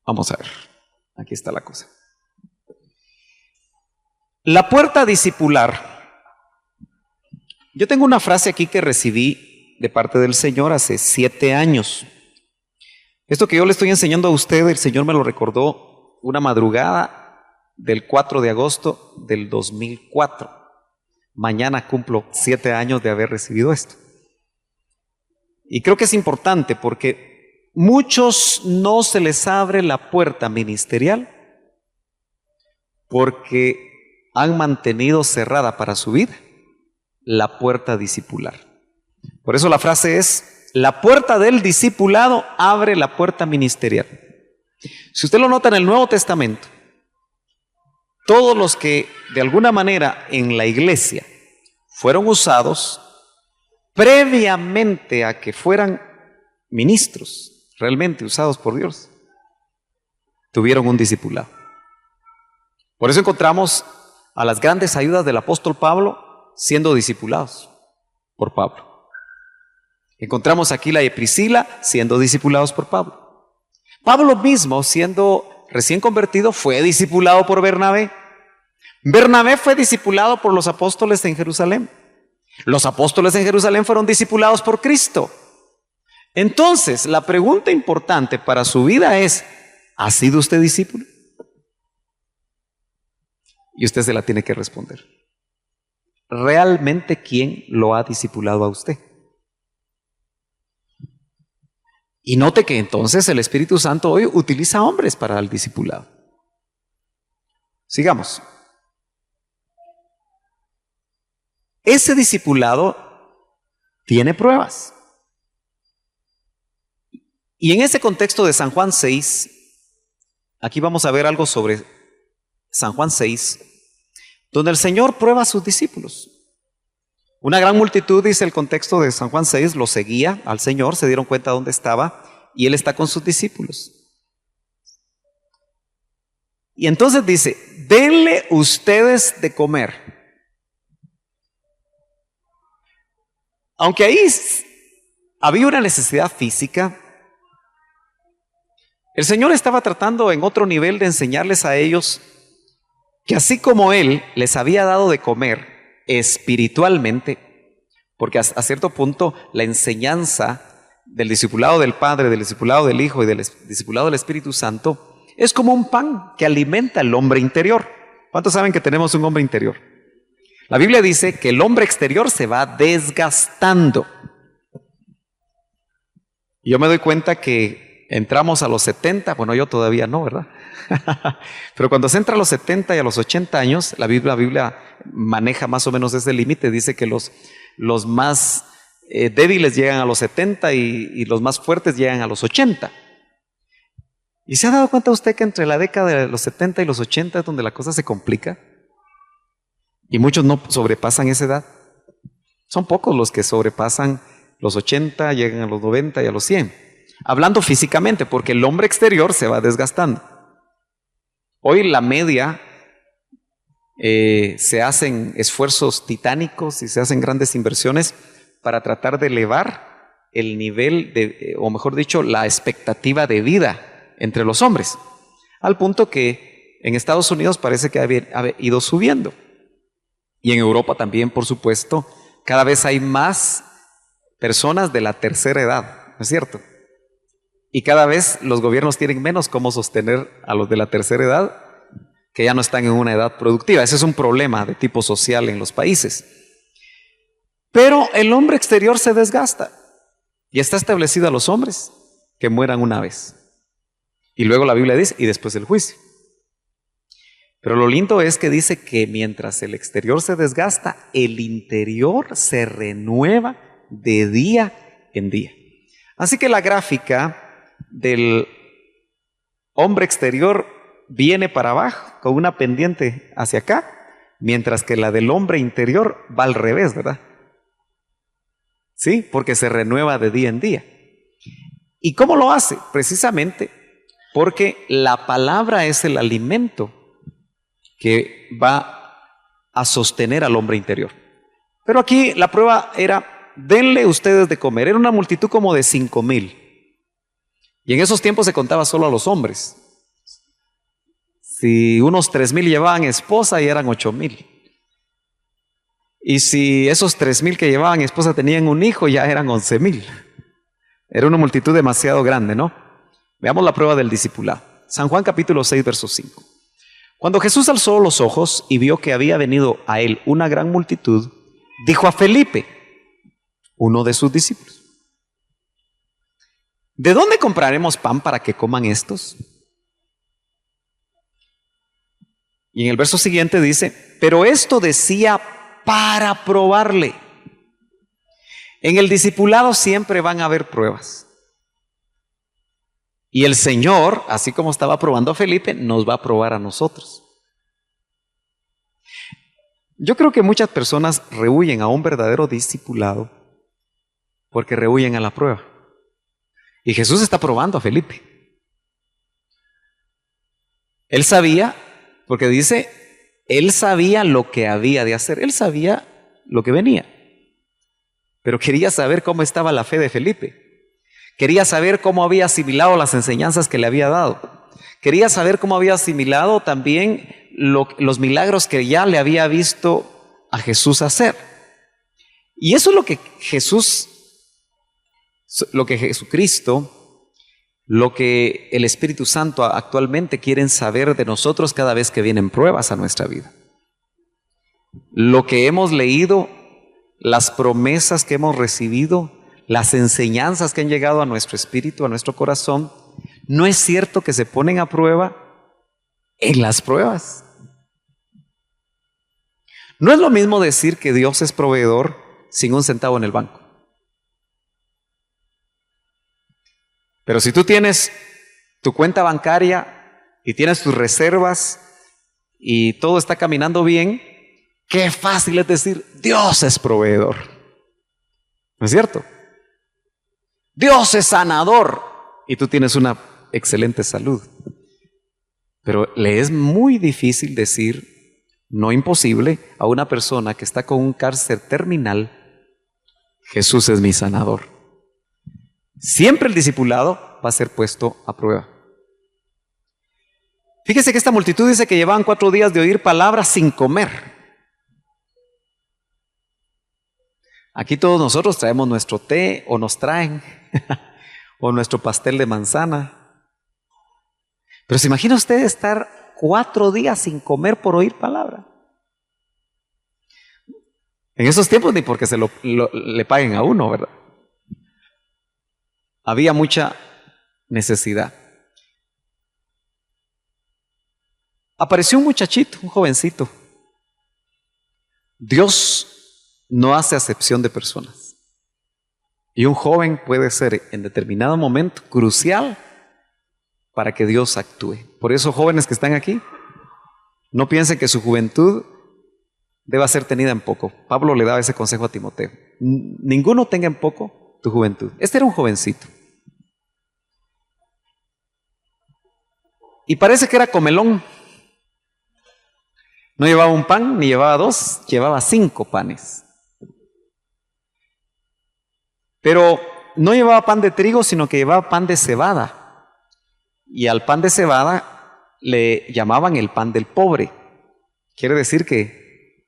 Vamos a ver. Aquí está la cosa. La puerta discipular. Yo tengo una frase aquí que recibí de parte del Señor hace 7 años. Esto que yo le estoy enseñando a usted, el Señor me lo recordó una madrugada del 4 de agosto del 2004. Mañana cumplo 7 años de haber recibido esto. Y creo que es importante porque muchos no se les abre la puerta ministerial porque han mantenido cerrada para su vida la puerta discipular. Por eso la frase es: la puerta del discipulado abre la puerta ministerial. Si usted lo nota en el Nuevo Testamento, todos los que de alguna manera en la iglesia fueron usados previamente a que fueran ministros realmente usados por Dios, tuvieron un discipulado. Por eso encontramos a las grandes ayudas del apóstol Pablo siendo discipulados por Pablo. Encontramos aquí la de Priscila siendo discipulados por Pablo. Pablo mismo, siendo recién convertido, fue discipulado por Bernabé. Bernabé fue discipulado por los apóstoles en Jerusalén. Los apóstoles en Jerusalén fueron discipulados por Cristo. Entonces, la pregunta importante para su vida es: ¿ha sido usted discípulo? Y usted se la tiene que responder. ¿Realmente quién lo ha discipulado a usted? Y note que entonces el Espíritu Santo hoy utiliza hombres para el discipulado. Sigamos. Ese discipulado tiene pruebas. Y en ese contexto de San Juan 6, aquí vamos a ver algo sobre San Juan 6, donde el Señor prueba a sus discípulos. Una gran multitud, dice el contexto de San Juan 6, lo seguía al Señor, se dieron cuenta dónde estaba, y Él está con sus discípulos. Y entonces dice: denle ustedes de comer. Aunque ahí había una necesidad física, el Señor estaba tratando en otro nivel de enseñarles a ellos que así como Él les había dado de comer espiritualmente, porque a cierto punto la enseñanza del discipulado del Padre, del discipulado del Hijo y del discipulado del Espíritu Santo es como un pan que alimenta al hombre interior. ¿Cuántos saben que tenemos un hombre interior? La Biblia dice que el hombre exterior se va desgastando. Y yo me doy cuenta que entramos a los 70, bueno, yo todavía no, ¿verdad? Pero cuando se entra a los 70 y a los 80 años, la Biblia maneja más o menos ese límite. Dice que los más débiles llegan a los 70 y los más fuertes llegan a los 80. ¿Y se ha dado cuenta usted que entre la década de los 70 y los 80 es donde la cosa se complica? Y muchos no sobrepasan esa edad. Son pocos los que sobrepasan los 80, llegan a los 90 y a los 100. Hablando físicamente, porque el hombre exterior se va desgastando. Hoy la media se hacen esfuerzos titánicos y se hacen grandes inversiones para tratar de elevar el nivel de, o mejor dicho, la expectativa de vida entre los hombres, al punto que en Estados Unidos parece que ha ido subiendo. Y en Europa también, por supuesto, cada vez hay más personas de la tercera edad, ¿no es cierto? Y cada vez los gobiernos tienen menos cómo sostener a los de la tercera edad, que ya no están en una edad productiva. Ese es un problema de tipo social en los países. Pero el hombre exterior se desgasta y está establecido a los hombres que mueran una vez. Y luego la Biblia dice, y después el juicio. Pero lo lindo es que dice que mientras el exterior se desgasta, el interior se renueva de día en día. Así que la gráfica del hombre exterior viene para abajo con una pendiente hacia acá, mientras que la del hombre interior va al revés, ¿verdad? Sí, porque se renueva de día en día. ¿Y cómo lo hace? Precisamente porque la palabra es el alimento que va a sostener al hombre interior. Pero aquí la prueba era, denle ustedes de comer. Era una multitud como de 5,000. Y en esos tiempos se contaba solo a los hombres. Si unos 3,000 llevaban esposa, ya eran 8,000. Y si esos 3,000 que llevaban esposa tenían un hijo, ya eran 11,000. Era una multitud demasiado grande, ¿no? Veamos la prueba del discipulado. San Juan capítulo 6, verso 5. Cuando Jesús alzó los ojos y vio que había venido a él una gran multitud, dijo a Felipe, uno de sus discípulos, ¿de dónde compraremos pan para que coman estos? Y en el verso siguiente dice, pero esto decía para probarle. En el discipulado siempre van a haber pruebas. Y el Señor, así como estaba probando a Felipe, nos va a probar a nosotros. Yo creo que muchas personas rehuyen a un verdadero discipulado porque rehuyen a la prueba. Y Jesús está probando a Felipe. Él sabía, porque dice, él sabía lo que había de hacer, él sabía lo que venía. Pero quería saber cómo estaba la fe de Felipe. Quería saber cómo había asimilado las enseñanzas que le había dado. Quería saber cómo había asimilado también los milagros que ya le había visto a Jesús hacer. Y eso es lo que Jesucristo, lo que el Espíritu Santo actualmente quieren saber de nosotros cada vez que vienen pruebas a nuestra vida. Lo que hemos leído, las promesas que hemos recibido, las enseñanzas que han llegado a nuestro espíritu, a nuestro corazón, no es cierto que se ponen a prueba en las pruebas. No es lo mismo decir que Dios es proveedor sin un centavo en el banco. Pero si tú tienes tu cuenta bancaria y tienes tus reservas y todo está caminando bien, qué fácil es decir, Dios es proveedor. ¿No es cierto? Dios es sanador y tú tienes una excelente salud. Pero le es muy difícil decir, no imposible, a una persona que está con un cáncer terminal, Jesús es mi sanador. Siempre el discipulado va a ser puesto a prueba. Fíjese que esta multitud dice que llevaban 4 días de oír palabras sin comer. Aquí todos nosotros traemos nuestro té o nos traen o nuestro pastel de manzana. Pero ¿se imagina usted estar 4 días sin comer por oír palabra? En esos tiempos ni porque le paguen a uno, ¿verdad? Había mucha necesidad. Apareció un muchachito, un jovencito. Dios no hace acepción de personas. Y un joven puede ser en determinado momento crucial para que Dios actúe. Por eso, jóvenes que están aquí, no piensen que su juventud deba ser tenida en poco. Pablo le daba ese consejo a Timoteo. Ninguno tenga en poco tu juventud. Este era un jovencito. Y parece que era comelón. No llevaba un pan, ni llevaba 2, llevaba 5 panes. Pero no llevaba pan de trigo, sino que llevaba pan de cebada. Y al pan de cebada le llamaban el pan del pobre. Quiere decir que,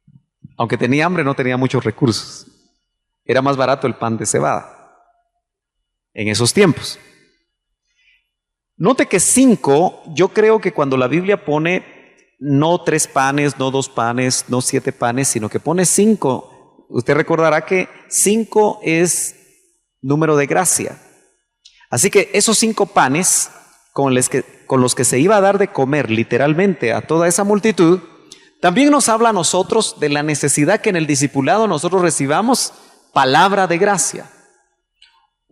aunque tenía hambre, no tenía muchos recursos. Era más barato el pan de cebada en esos tiempos. Note que 5, yo creo que cuando la Biblia pone no 3 panes, no 2 panes, no 7 panes, sino que pone 5, usted recordará que 5 es número de gracia. Así que esos 5 panes con los que se iba a dar de comer literalmente a toda esa multitud, también nos habla a nosotros de la necesidad que en el discipulado nosotros recibamos palabra de gracia.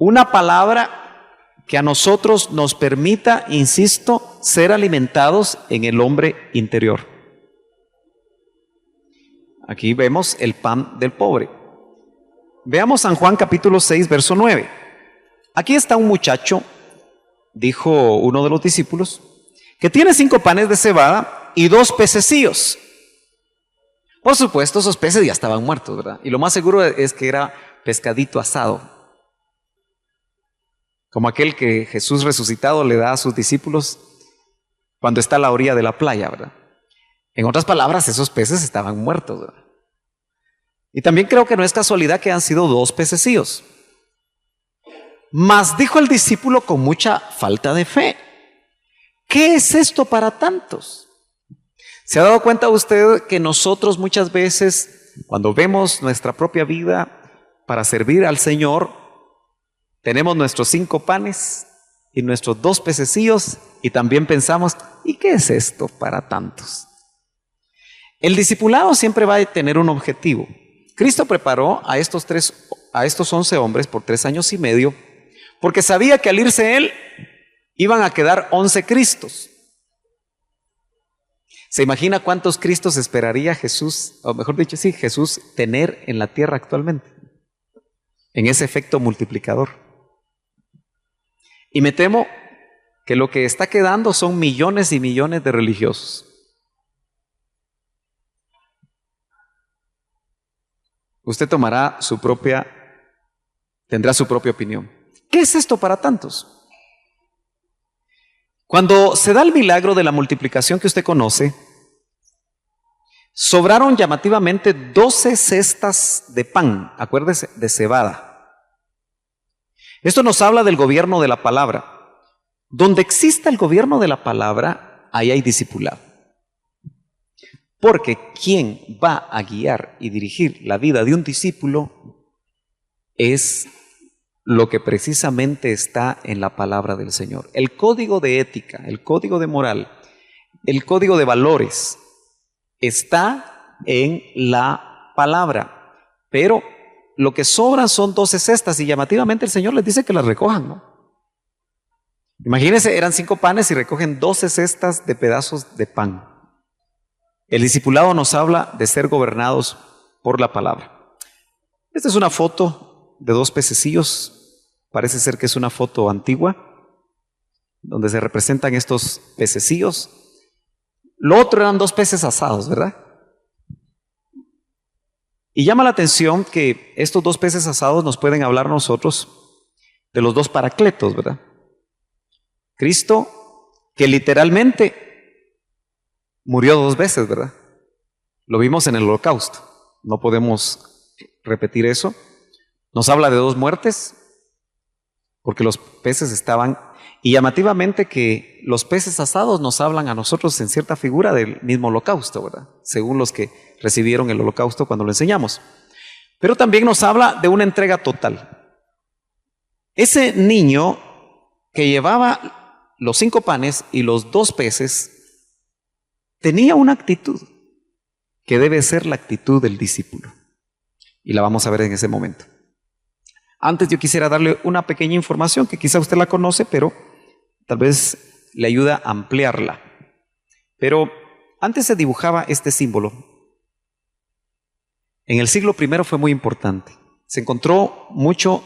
una palabra que a nosotros nos permita, insisto, ser alimentados en el hombre interior. Aquí vemos el pan del pobre. Veamos San Juan capítulo 6, verso 9. Aquí está un muchacho, dijo uno de los discípulos, que tiene 5 panes de cebada y 2 pececillos. Por supuesto, esos peces ya estaban muertos, ¿verdad? Y lo más seguro es que era pescadito asado, como aquel que Jesús resucitado le da a sus discípulos cuando está a la orilla de la playa, ¿verdad? En otras palabras, esos peces estaban muertos, ¿verdad? Y también creo que no es casualidad que han sido 2 pececillos. Mas dijo el discípulo con mucha falta de fe: ¿qué es esto para tantos? ¿Se ha dado cuenta usted que nosotros muchas veces, cuando vemos nuestra propia vida para servir al Señor, tenemos nuestros 5 panes y nuestros 2 pececillos y también pensamos, ¿y qué es esto para tantos? El discipulado siempre va a tener un objetivo. Cristo preparó a estos 11 hombres por 3 años y medio, porque sabía que al irse Él, iban a quedar 11 Cristos. ¿Se imagina cuántos Cristos esperaría Jesús, o mejor dicho, sí, Jesús tener en la tierra actualmente? En ese efecto multiplicador. Y me temo que lo que está quedando son millones y millones de religiosos. Usted tendrá su propia opinión. ¿Qué es esto para tantos? Cuando se da el milagro de la multiplicación que usted conoce, sobraron llamativamente 12 cestas de pan, acuérdese, de cebada. Esto nos habla del gobierno de la palabra. Donde exista el gobierno de la palabra, ahí hay discipulado. Porque quien va a guiar y dirigir la vida de un discípulo es lo que precisamente está en la palabra del Señor. El código de ética, el código de moral, el código de valores está en la palabra. Pero lo que sobran son 12 cestas y llamativamente el Señor les dice que las recojan, ¿no? Imagínense, eran 5 panes y recogen 12 cestas de pedazos de pan. El discipulado nos habla de ser gobernados por la palabra. Esta es una foto de 2 pececillos, parece ser que es una foto antigua, donde se representan estos pececillos. Lo otro eran 2 peces asados, ¿verdad? Y llama la atención que estos 2 peces asados nos pueden hablar a nosotros de los 2 paracletos, ¿verdad? Cristo, que literalmente murió 2 veces, ¿verdad? Lo vimos en el holocausto, no podemos repetir eso. Nos habla de 2 muertes, porque los peces estaban, y llamativamente que los peces asados nos hablan a nosotros en cierta figura del mismo holocausto, ¿verdad? Según los que recibieron el holocausto cuando lo enseñamos. Pero también nos habla de una entrega total. Ese niño que llevaba los 5 panes y los 2 peces tenía una actitud que debe ser la actitud del discípulo. Y la vamos a ver en ese momento. Antes yo quisiera darle una pequeña información que quizá usted la conoce, pero tal vez le ayuda a ampliarla. Pero antes se dibujaba este símbolo. En el siglo I fue muy importante. Se encontró mucho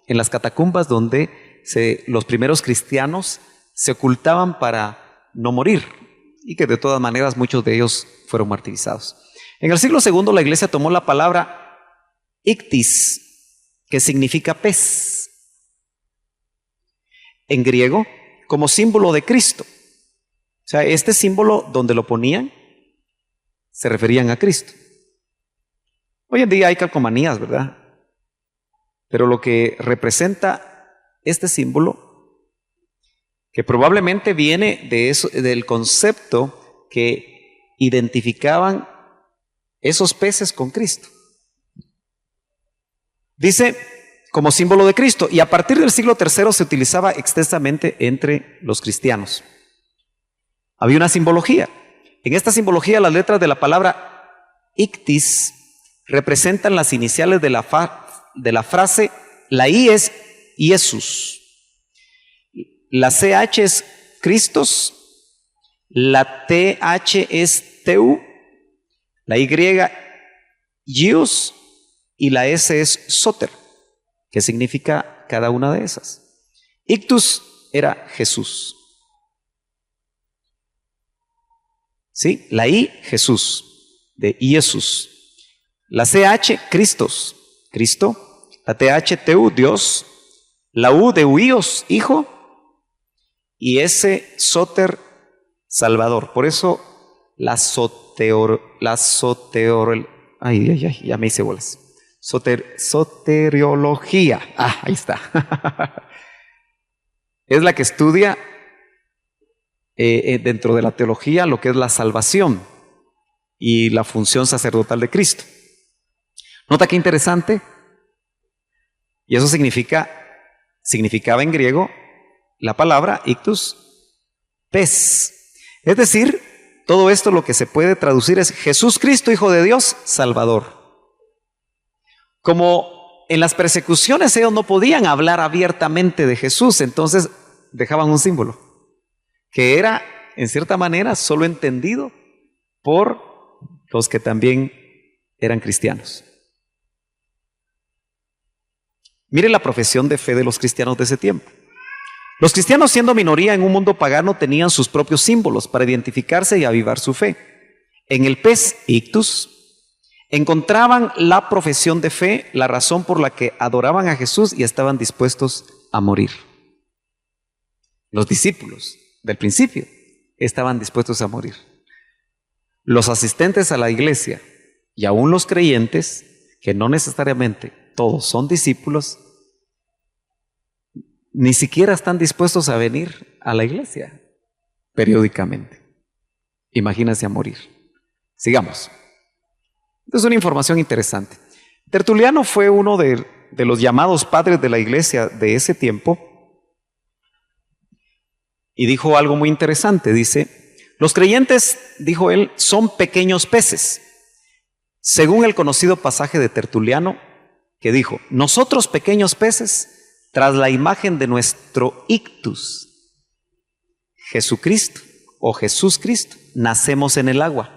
en las catacumbas donde los primeros cristianos se ocultaban para no morir y que de todas maneras muchos de ellos fueron martirizados. En el siglo II la iglesia tomó la palabra ictis, que significa pez, en griego, como símbolo de Cristo. O sea, este símbolo donde lo ponían, se referían a Cristo. Hoy en día hay calcomanías, ¿verdad? Pero lo que representa este símbolo, que probablemente viene de eso, del concepto que identificaban esos peces con Cristo. Dice, como símbolo de Cristo, y a partir del siglo III se utilizaba extensamente entre los cristianos. Había una simbología. En esta simbología las letras de la palabra ictis representan las iniciales de la frase, la I es Jesús. La CH es Cristos, la TH es Teu, la Y Ius y la S es Soter, que significa cada una de esas. Ictus era Jesús. ¿Sí? La I, Jesús, de Jesús. La CH, Cristos, Cristo. La TH, Teu, Dios. La U de Huíos, Hijo. Y S, Soter, Salvador. Por eso la ay, ya me hice bolas. Soteriología. Ahí está. Es la que estudia dentro de la teología lo que es la salvación y la función sacerdotal de Cristo. Nota qué interesante. Y eso significaba en griego la palabra ictus, pez. Es decir, todo esto lo que se puede traducir es Jesús Cristo, Hijo de Dios, Salvador. Como en las persecuciones ellos no podían hablar abiertamente de Jesús, entonces dejaban un símbolo, que era, en cierta manera, solo entendido por los que también eran cristianos. Mire la profesión de fe de los cristianos de ese tiempo. Los cristianos, siendo minoría en un mundo pagano, tenían sus propios símbolos para identificarse y avivar su fe. En el pez ictus encontraban la profesión de fe, la razón por la que adoraban a Jesús y estaban dispuestos a morir. Los discípulos del principio estaban dispuestos a morir. Los asistentes a la iglesia y aún los creyentes, que no necesariamente todos son discípulos, ni siquiera están dispuestos a venir a la iglesia periódicamente. Imagínense a morir. Sigamos. Esta es una información interesante. Tertuliano fue uno de los llamados padres de la iglesia de ese tiempo y dijo algo muy interesante. Dice, los creyentes, dijo él, son pequeños peces, según el conocido pasaje de Tertuliano que dijo, nosotros pequeños peces, tras la imagen de nuestro ictus, Jesucristo o Jesús Cristo, nacemos en el agua.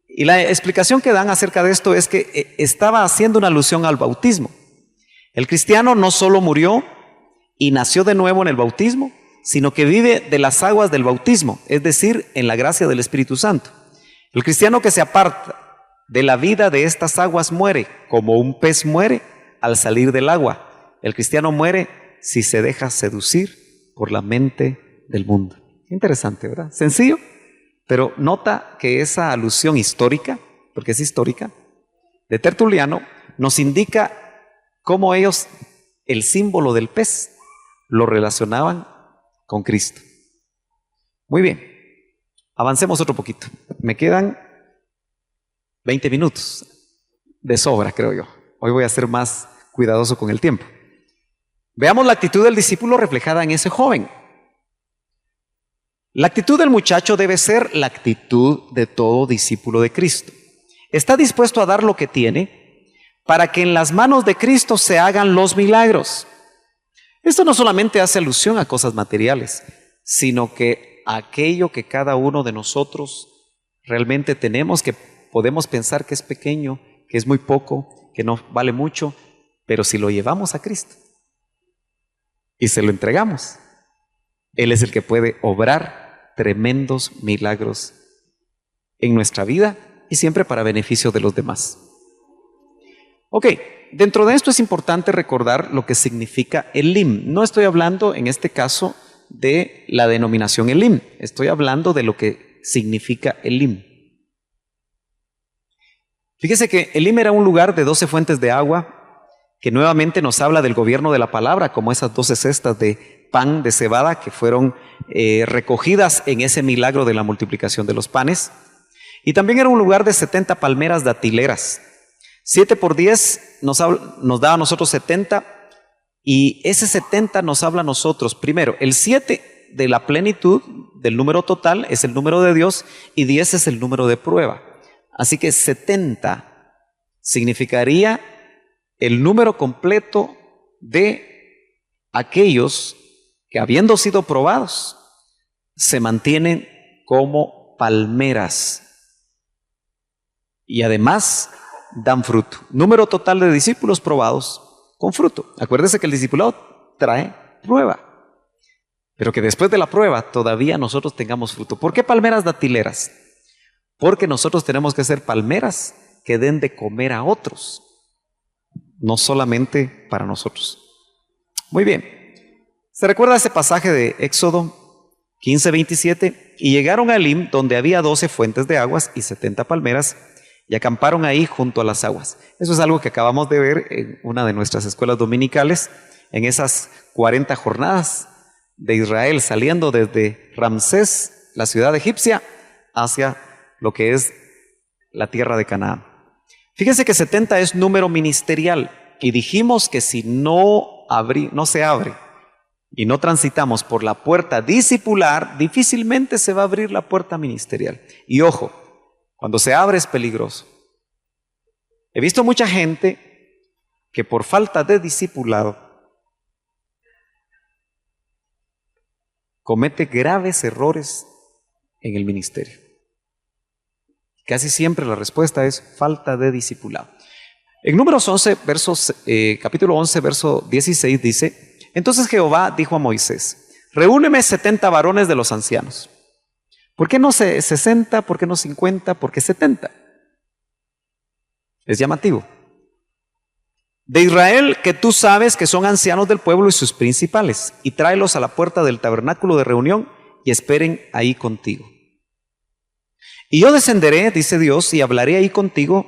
Y la explicación que dan acerca de esto es que estaba haciendo una alusión al bautismo. El cristiano no solo murió y nació de nuevo en el bautismo, sino que vive de las aguas del bautismo, es decir, en la gracia del Espíritu Santo. El cristiano que se aparta de la vida de estas aguas muere, como un pez muere al salir del agua. El cristiano muere si se deja seducir por la mente del mundo. Interesante, ¿verdad? Sencillo. Pero nota que esa alusión histórica, porque es histórica, de Tertuliano, nos indica cómo ellos, el símbolo del pez, lo relacionaban con Cristo. Muy bien, avancemos otro poquito. Me quedan 20 minutos de sobra, creo yo. Hoy voy a ser más cuidadoso con el tiempo. Veamos la actitud del discípulo reflejada en ese joven. La actitud del muchacho debe ser la actitud de todo discípulo de Cristo. Está dispuesto a dar lo que tiene para que en las manos de Cristo se hagan los milagros. Esto no solamente hace alusión a cosas materiales, sino que a aquello que cada uno de nosotros realmente tenemos, que podemos pensar que es pequeño, que es muy poco, que no vale mucho, pero si lo llevamos a Cristo y se lo entregamos, Él es el que puede obrar tremendos milagros en nuestra vida y siempre para beneficio de los demás. Ok, dentro de esto es importante recordar lo que significa Elim. No estoy hablando en este caso de la denominación Elim, estoy hablando de lo que significa Elim. Fíjese que Elim era un lugar de 12 fuentes de agua que nuevamente nos habla del gobierno de la palabra, como esas 12 cestas de pan de cebada que fueron recogidas en ese milagro de la multiplicación de los panes. Y también era un lugar de 70 palmeras datileras. 7 por 10 nos da a nosotros 70, y ese 70 nos habla a nosotros. Primero, el 7 de la plenitud del número total es el número de Dios y 10 es el número de prueba. Así que 70 significaría el número completo de aquellos que, habiendo sido probados, se mantienen como palmeras y además dan fruto. Número total de discípulos probados con fruto. Acuérdese que el discipulado trae prueba, pero que después de la prueba todavía nosotros tengamos fruto. ¿Por qué palmeras datileras? Porque nosotros tenemos que ser palmeras que den de comer a otros, no solamente para nosotros. Muy bien. ¿Se recuerda ese pasaje de Éxodo 15:27? Y llegaron a Elim, donde había 12 fuentes de aguas y 70 palmeras, y acamparon ahí junto a las aguas. Eso es algo que acabamos de ver en una de nuestras escuelas dominicales, en esas 40 jornadas de Israel, saliendo desde Ramsés, la ciudad egipcia, hacia lo que es la tierra de Canaán. Fíjense que 70 es número ministerial, y dijimos que si no se abre y no transitamos por la puerta discipular, difícilmente se va a abrir la puerta ministerial. Y ojo, cuando se abre es peligroso. He visto mucha gente que por falta de discipulado comete graves errores en el ministerio. Casi siempre la respuesta es falta de discipulado. En Números 11, capítulo 11, verso 16 dice: entonces Jehová dijo a Moisés: reúneme 70 varones de los ancianos. ¿Por qué no 60? ¿Por qué no 50? ¿Por qué 70? Es llamativo. De Israel, que tú sabes que son ancianos del pueblo y sus principales, y tráelos a la puerta del tabernáculo de reunión y esperen ahí contigo. Y yo descenderé, dice Dios, y hablaré ahí contigo,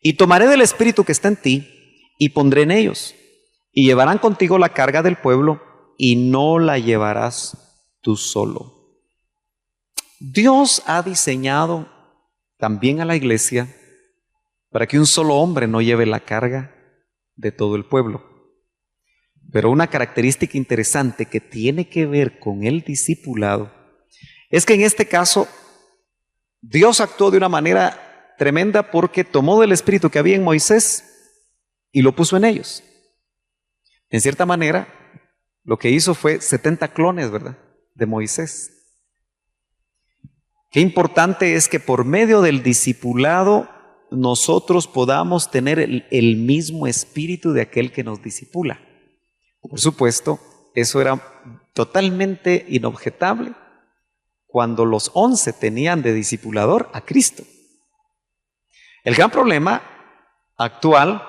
y tomaré del espíritu que está en ti, y pondré en ellos, y llevarán contigo la carga del pueblo, y no la llevarás tú solo. Dios ha diseñado también a la iglesia para que un solo hombre no lleve la carga de todo el pueblo. Pero una característica interesante que tiene que ver con el discipulado es que en este caso Dios actuó de una manera tremenda, porque tomó del espíritu que había en Moisés y lo puso en ellos. En cierta manera, lo que hizo fue 70 clones, ¿verdad?, de Moisés. Qué importante es que por medio del discipulado nosotros podamos tener el mismo espíritu de aquel que nos discipula. Por supuesto, eso era totalmente inobjetable cuando los 11 tenían de discipulador a Cristo. El gran problema actual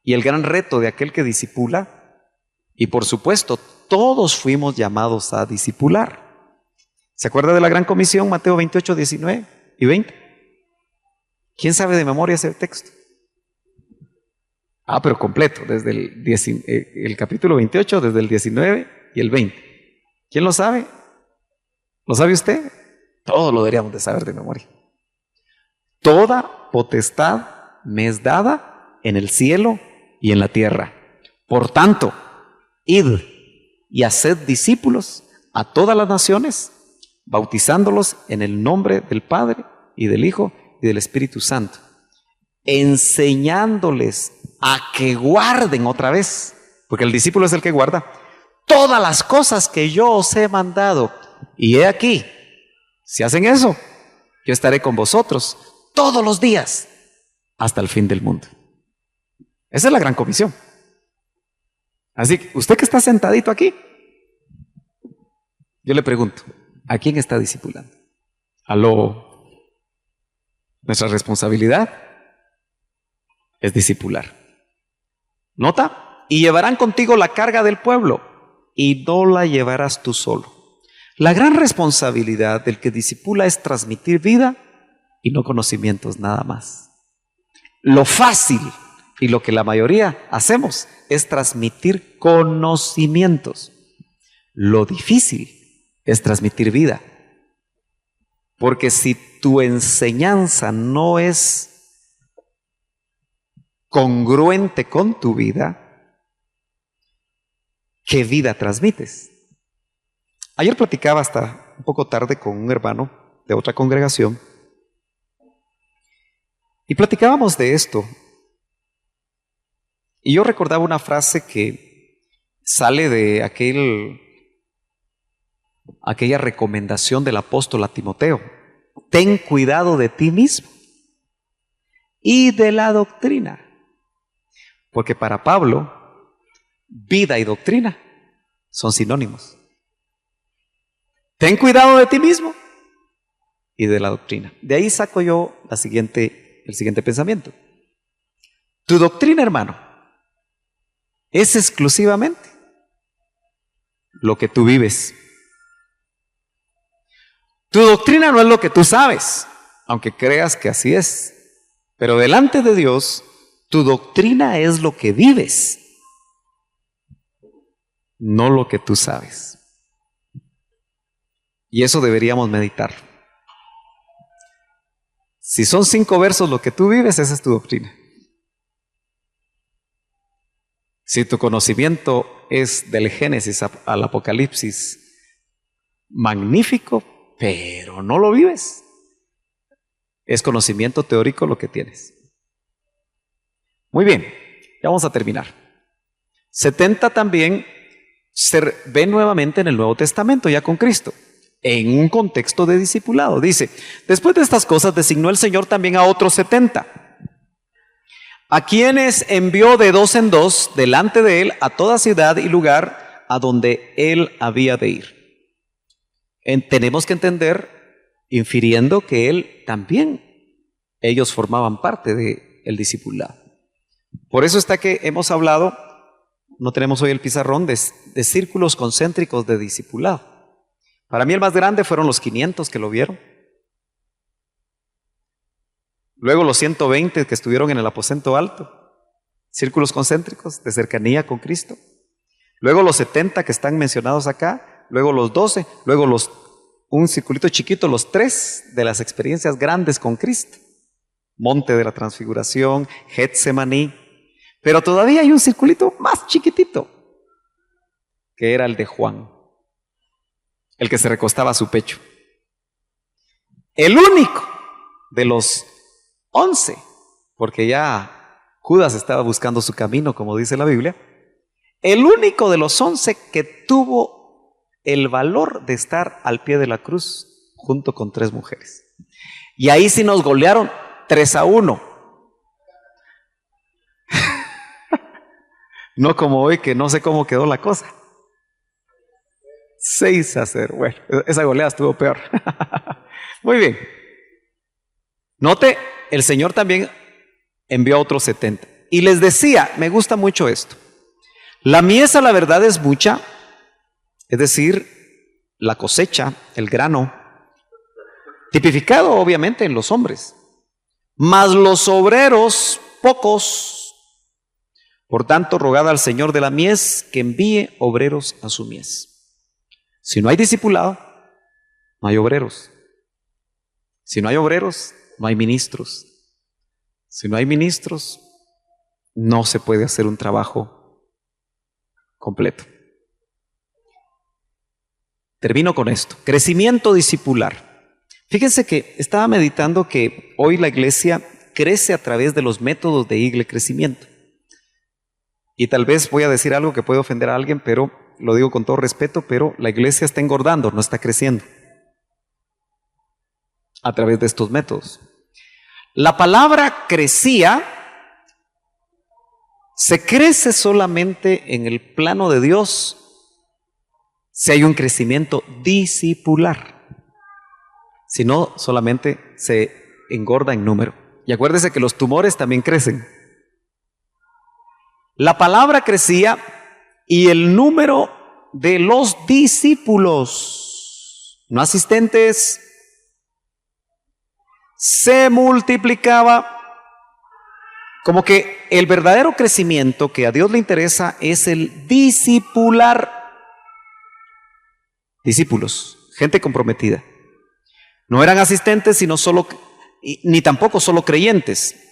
y el gran reto de aquel que discipula, y por supuesto todos fuimos llamados a discipular. ¿Se acuerda de la gran comisión, Mateo 28, 19 y 20? ¿Quién sabe de memoria ese texto? Pero completo, desde el capítulo 28, desde el 19 y el 20. ¿Quién lo sabe? ¿Lo sabe usted? Todo lo deberíamos de saber de memoria. Toda potestad me es dada en el cielo y en la tierra. Por tanto, id y haced discípulos a todas las naciones, bautizándolos en el nombre del Padre y del Hijo y del Espíritu Santo, enseñándoles a que guarden, otra vez, porque el discípulo es el que guarda, todas las cosas que yo os he mandado. Y he aquí, si hacen eso, yo estaré con vosotros todos los días hasta el fin del mundo. Esa es la gran comisión. Así que usted que está sentadito aquí, yo le pregunto, ¿a quién está discipulando? Nuestra responsabilidad es discipular. ¿Nota? Y llevarán contigo la carga del pueblo, y no la llevarás tú solo. La gran responsabilidad del que discipula es transmitir vida y no conocimientos nada más. Lo fácil y lo que la mayoría hacemos es transmitir conocimientos. Lo difícil es transmitir vida. Porque si tu enseñanza no es congruente con tu vida, ¿qué vida transmites? Ayer platicaba hasta un poco tarde con un hermano de otra congregación y platicábamos de esto. Y yo recordaba una frase que sale de aquella recomendación del apóstol a Timoteo. Ten cuidado de ti mismo y de la doctrina. Porque para Pablo, vida y doctrina son sinónimos. Ten cuidado de ti mismo y de la doctrina. De ahí saco yo el siguiente pensamiento. Tu doctrina, hermano, es exclusivamente lo que tú vives. Tu doctrina no es lo que tú sabes, aunque creas que así es. Pero delante de Dios, tu doctrina es lo que vives, no lo que tú sabes. Y eso deberíamos meditar. Si son 5 versos lo que tú vives, esa es tu doctrina. Si tu conocimiento es del Génesis al Apocalipsis, magnífico, pero no lo vives, es conocimiento teórico lo que tienes. Muy bien, ya vamos a terminar. 70 también se ve nuevamente en el Nuevo Testamento, ya con Cristo, en un contexto de discipulado. Dice, después de estas cosas designó el Señor también a otros 70, a quienes envió de 2 en 2 delante de él a toda ciudad y lugar a donde él había de ir. Tenemos que entender, infiriendo que él también, ellos formaban parte del discipulado. Por eso está que hemos hablado, no tenemos hoy el pizarrón, de círculos concéntricos de discipulado. Para mí el más grande fueron los 500 que lo vieron. Luego los 120 que estuvieron en el aposento alto, círculos concéntricos de cercanía con Cristo. Luego los 70 que están mencionados acá, luego los 12, luego un circulito chiquito, los 3 de las experiencias grandes con Cristo. Monte de la Transfiguración, Getsemaní. Pero todavía hay un circulito más chiquitito, que era el de Juan, el que se recostaba a su pecho. El único de los 11, porque ya Judas estaba buscando su camino, como dice la Biblia, el único de los 11 que tuvo el valor de estar al pie de la cruz junto con 3 mujeres. Y ahí sí nos golearon 3-1. No como hoy, que no sé cómo quedó la cosa. 6-0. Bueno, esa goleada estuvo peor. Muy bien. Note, el Señor también envió a otros 70. Y les decía, me gusta mucho esto. La mies a la verdad es mucha, es decir, la cosecha, el grano, tipificado obviamente en los hombres, mas los obreros pocos. Por tanto, rogad al Señor de la mies que envíe obreros a su mies. Si no hay discipulado, no hay obreros. Si no hay obreros, no hay ministros. Si no hay ministros, no se puede hacer un trabajo completo. Termino con esto. Crecimiento discipular. Fíjense que estaba meditando que hoy la iglesia crece a través de los métodos de Igle Crecimiento. Y tal vez voy a decir algo que puede ofender a alguien, pero lo digo con todo respeto, pero la iglesia está engordando, no está creciendo a través de estos métodos. La palabra crecía, se crece solamente en el plano de Dios si hay un crecimiento discipular. Si no, solamente se engorda en número. Y acuérdese que los tumores también crecen. La palabra crecía y el número de los discípulos, no asistentes, se multiplicaba. Como que el verdadero crecimiento que a Dios le interesa es el discipular. Discípulos, gente comprometida. No eran asistentes, sino ni tampoco solo creyentes.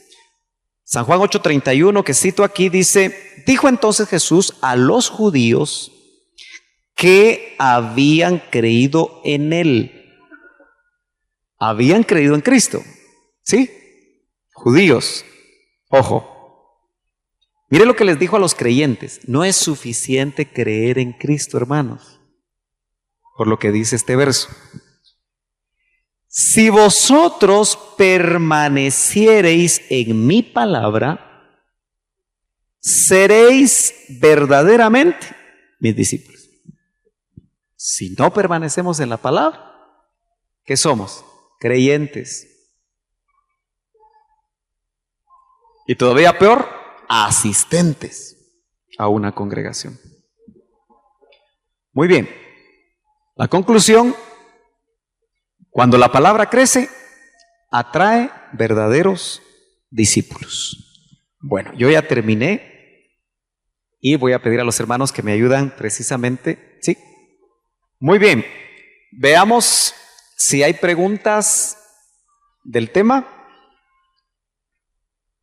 San Juan 8:31, que cito aquí, dice: dijo entonces Jesús a los judíos que habían creído en él. Habían creído en Cristo, ¿sí? Judíos, ojo. Mire lo que les dijo a los creyentes. No es suficiente creer en Cristo, hermanos, por lo que dice este verso. Si vosotros permaneciereis en mi palabra, seréis verdaderamente mis discípulos. Si no permanecemos en la palabra, ¿qué somos? Creyentes. Y todavía peor, asistentes a una congregación. Muy bien. La conclusión: cuando la palabra crece, atrae verdaderos discípulos. Bueno, yo ya terminé y voy a pedir a los hermanos que me ayudan precisamente. ¿Sí? Muy bien. Veamos si hay preguntas del tema.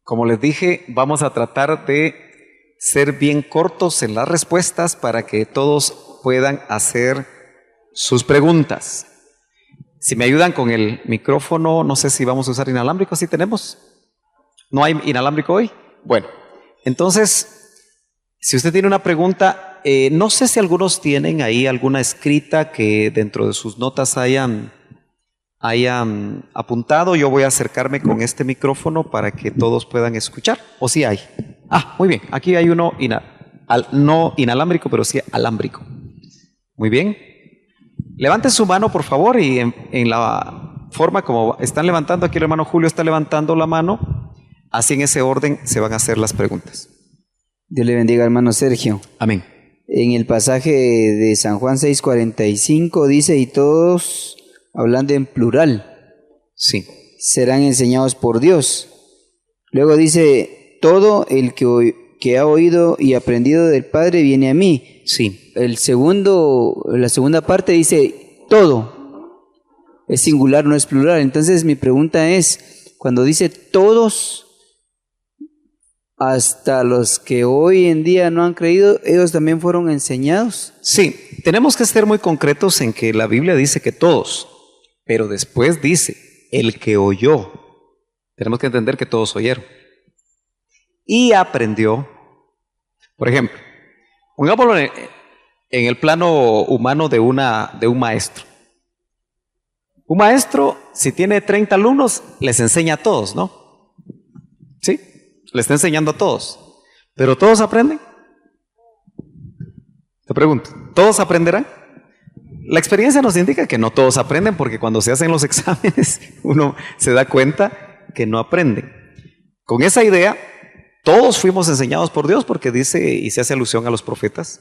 Como les dije, vamos a tratar de ser bien cortos en las respuestas para que todos puedan hacer sus preguntas. Si me ayudan con el micrófono, no sé si vamos a usar inalámbrico. ¿Sí tenemos? ¿No hay inalámbrico hoy? Bueno, entonces, si usted tiene una pregunta, no sé si algunos tienen ahí alguna escrita que dentro de sus notas hayan apuntado. Yo voy a acercarme con este micrófono para que todos puedan escuchar. ¿O sí hay? Ah, muy bien. Aquí hay uno no inalámbrico, pero sí alámbrico. Muy bien. Levanten su mano, por favor, y en la forma como están levantando, aquí el hermano Julio está levantando la mano, así en ese orden se van a hacer las preguntas. Dios le bendiga, hermano Sergio. Amén. En el pasaje de San Juan 6:45 dice, y todos, hablando en plural, sí, serán enseñados por Dios. Luego dice, todo el que ha oído y aprendido del Padre viene a mí. Sí. La segunda parte dice, todo. Es singular, no es plural. Entonces mi pregunta es, cuando dice todos, hasta los que hoy en día no han creído, ¿ellos también fueron enseñados? Sí, tenemos que ser muy concretos en que la Biblia dice que todos, pero después dice, el que oyó. Tenemos que entender que todos oyeron. Y aprendió. Por ejemplo, pongámoslo en el plano humano de un maestro. Un maestro, si tiene 30 alumnos, les enseña a todos, ¿no? ¿Sí? Le está enseñando a todos. ¿Pero todos aprenden? Te pregunto, ¿todos aprenderán? La experiencia nos indica que no todos aprenden, porque cuando se hacen los exámenes uno se da cuenta que no aprenden. Con esa idea, todos fuimos enseñados por Dios, porque dice y se hace alusión a los profetas,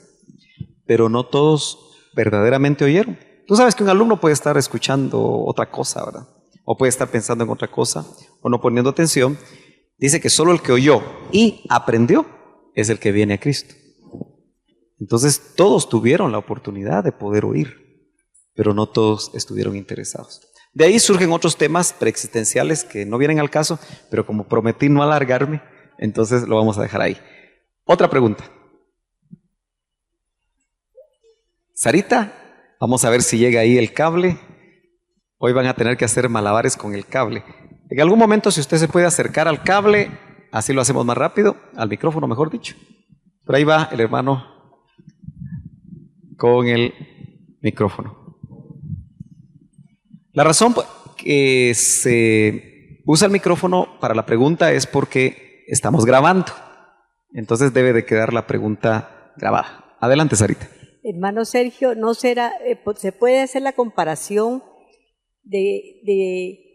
pero no todos verdaderamente oyeron. Tú sabes que un alumno puede estar escuchando otra cosa, ¿verdad? O puede estar pensando en otra cosa, o no poniendo atención. Dice que solo el que oyó y aprendió es el que viene a Cristo. Entonces todos tuvieron la oportunidad de poder oír, pero no todos estuvieron interesados. De ahí surgen otros temas preexistenciales que no vienen al caso, pero como prometí no alargarme, entonces lo vamos a dejar ahí. Otra pregunta. Sarita, vamos a ver si llega ahí el cable. Hoy van a tener que hacer malabares con el cable. En algún momento, si usted se puede acercar al cable, así lo hacemos más rápido, al micrófono mejor dicho. Por ahí va el hermano con el micrófono. La razón que se usa el micrófono para la pregunta es porque estamos grabando. Entonces debe de quedar la pregunta grabada. Adelante, Sarita. Hermano Sergio, ¿no será, se puede hacer la comparación de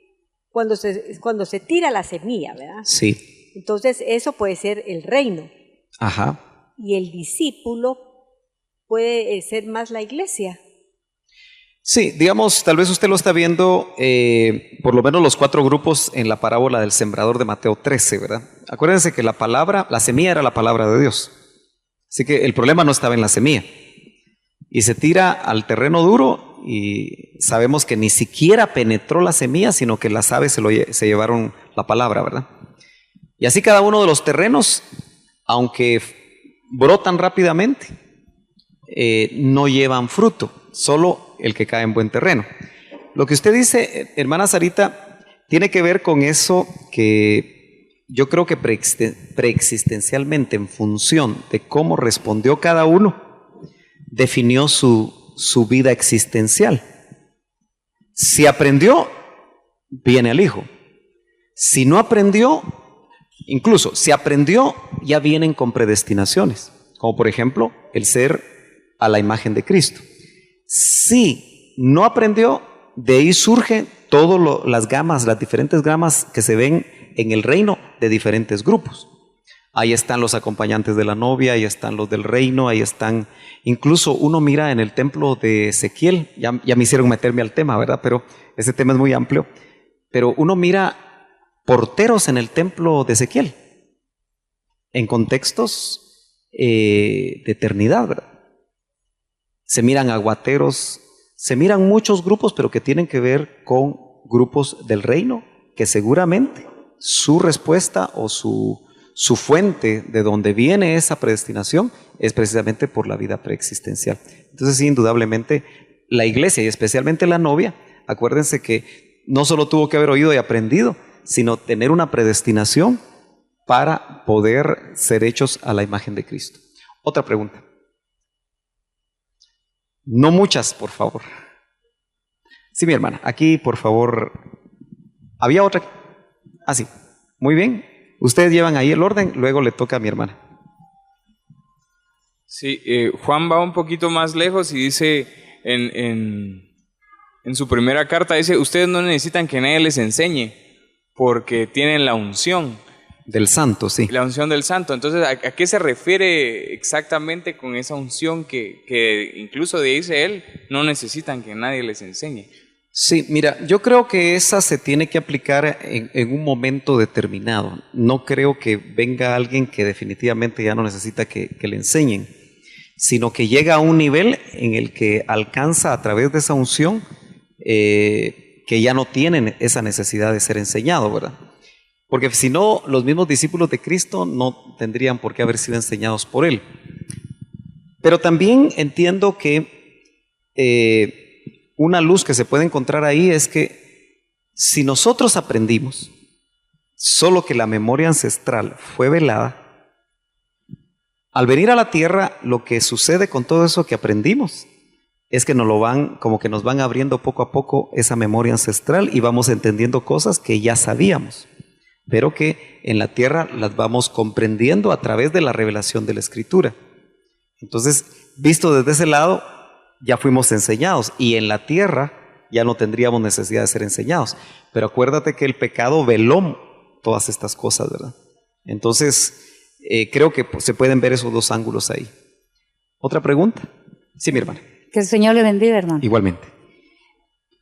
cuando se tira la semilla, ¿verdad? Sí. Entonces eso puede ser el reino. Ajá. Y el discípulo puede ser más la iglesia. Sí, digamos, tal vez usted lo está viendo, por lo menos los 4 grupos en la parábola del sembrador de Mateo 13, ¿verdad? Acuérdense que la semilla era la palabra de Dios. Así que el problema no estaba en la semilla. Y se tira al terreno duro y sabemos que ni siquiera penetró la semilla, sino que las aves se llevaron la palabra, ¿verdad? Y así cada uno de los terrenos, aunque brotan rápidamente, no llevan fruto, solo el que cae en buen terreno. Lo que usted dice, hermana Sarita, tiene que ver con eso que yo creo que preexistencialmente, en función de cómo respondió cada uno, definió su vida existencial. Si aprendió, viene al Hijo. Si no aprendió, incluso si aprendió, ya vienen con predestinaciones, como por ejemplo el ser a la imagen de Cristo. Si no aprendió, de ahí surgen todas las gamas, las diferentes gamas que se ven en el reino de diferentes grupos. Ahí están los acompañantes de la novia, ahí están los del reino, ahí están, incluso uno mira en el templo de Ezequiel, ya me hicieron meterme al tema, ¿verdad? Pero ese tema es muy amplio, pero uno mira porteros en el templo de Ezequiel, en contextos de eternidad, ¿verdad? Se miran aguateros, se miran muchos grupos, pero que tienen que ver con grupos del reino, que seguramente su respuesta o su fuente de donde viene esa predestinación es precisamente por la vida preexistencial. Entonces, sí, indudablemente, la iglesia y especialmente la novia, acuérdense que no solo tuvo que haber oído y aprendido, sino tener una predestinación para poder ser hechos a la imagen de Cristo. Otra pregunta. No muchas, por favor. Sí, mi hermana, aquí, por favor. ¿Había otra? Ah, sí. Muy bien. Ustedes llevan ahí el orden, luego le toca a mi hermana. Sí, Juan va un poquito más lejos y dice en su primera carta, dice, ustedes no necesitan que nadie les enseñe porque tienen la unción. Del santo, sí. La unción del santo. Entonces, ¿a qué se refiere exactamente con esa unción que incluso dice él, no necesitan que nadie les enseñe? Sí, mira, yo creo que esa se tiene que aplicar en un momento determinado. No creo que venga alguien que definitivamente ya no necesita que le enseñen, sino que llega a un nivel en el que alcanza a través de esa unción que ya no tienen esa necesidad de ser enseñado, ¿verdad? Porque si no, los mismos discípulos de Cristo no tendrían por qué haber sido enseñados por Él. Pero también entiendo que una luz que se puede encontrar ahí es que si nosotros aprendimos, solo que la memoria ancestral fue velada, al venir a la tierra, lo que sucede con todo eso que aprendimos es que como que nos van abriendo poco a poco esa memoria ancestral y vamos entendiendo cosas que ya sabíamos, pero que en la tierra las vamos comprendiendo a través de la revelación de la Escritura. Entonces, visto desde ese lado, ya fuimos enseñados y en la tierra ya no tendríamos necesidad de ser enseñados. Pero acuérdate que el pecado veló todas estas cosas, ¿verdad? Entonces, creo que se pueden ver esos dos ángulos ahí. ¿Otra pregunta? Sí, mi hermana. Que el Señor le bendiga, hermano. Igualmente.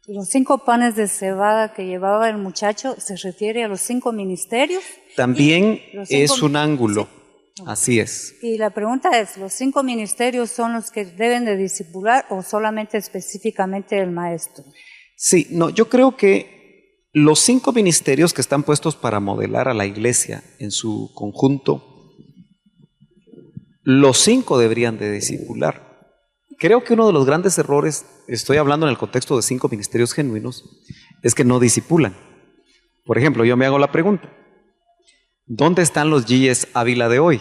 Los 5 panes de cebada que llevaba el muchacho, ¿se refiere a los 5 ministerios? También es un ángulo, sí. Así es. Y la pregunta es, ¿los 5 ministerios son los que deben de discipular o solamente específicamente el maestro? Sí, no, yo creo que los 5 ministerios que están puestos para modelar a la iglesia en su conjunto, los 5 deberían de discipular. Creo que uno de los grandes errores, estoy hablando en el contexto de 5 ministerios genuinos, es que no discipulan. Por ejemplo, yo me hago la pregunta, ¿dónde están los G.S. Ávila de hoy?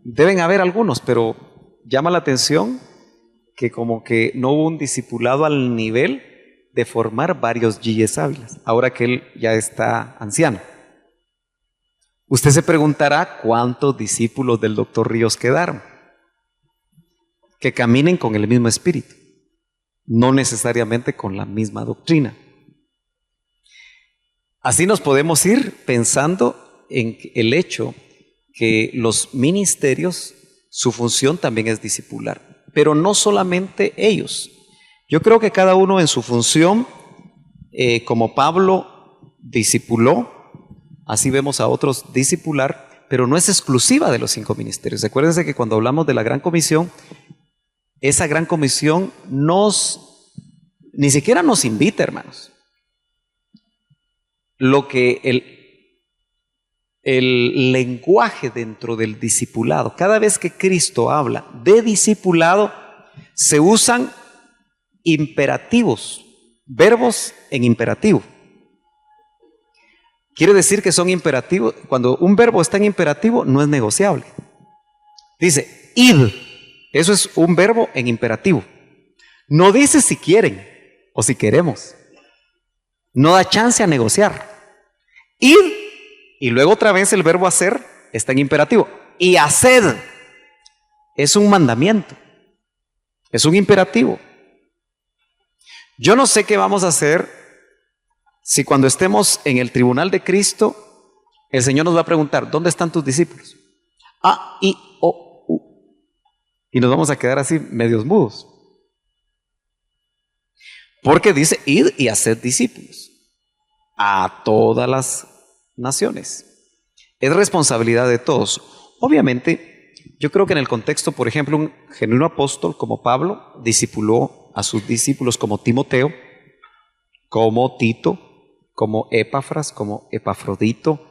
Deben haber algunos, pero llama la atención que como que no hubo un discipulado al nivel de formar varios G.S. Ávilas, ahora que él ya está anciano. Usted se preguntará cuántos discípulos del doctor Ríos quedaron, que caminen con el mismo espíritu, no necesariamente con la misma doctrina. Así nos podemos ir pensando en el hecho que los ministerios, su función también es discipular, pero no solamente ellos. Yo creo que cada uno en su función, como Pablo discipuló, así vemos a otros discipular, pero no es exclusiva de los 5 ministerios. Acuérdense que cuando hablamos de la Gran Comisión, esa Gran Comisión ni siquiera nos invita, hermanos. Lo que el lenguaje dentro del discipulado, cada vez que Cristo habla de discipulado, se usan imperativos, verbos en imperativo. Quiere decir que son imperativos. Cuando un verbo está en imperativo, no es negociable. Dice, id. Eso es un verbo en imperativo. No dice si quieren o si queremos. No da chance a negociar. Id, y luego otra vez el verbo hacer está en imperativo. Y haced es un mandamiento. Es un imperativo. Yo no sé qué vamos a hacer si cuando estemos en el tribunal de Cristo, el Señor nos va a preguntar, ¿dónde están tus discípulos? A, I, O, U. Y nos vamos a quedar así medios mudos. Porque dice, id y haced discípulos a todas las naciones. Es responsabilidad de todos. Obviamente, yo creo que en el contexto, por ejemplo, un genuino apóstol como Pablo discipuló a sus discípulos como Timoteo, como Tito, como Epafras, como Epafrodito.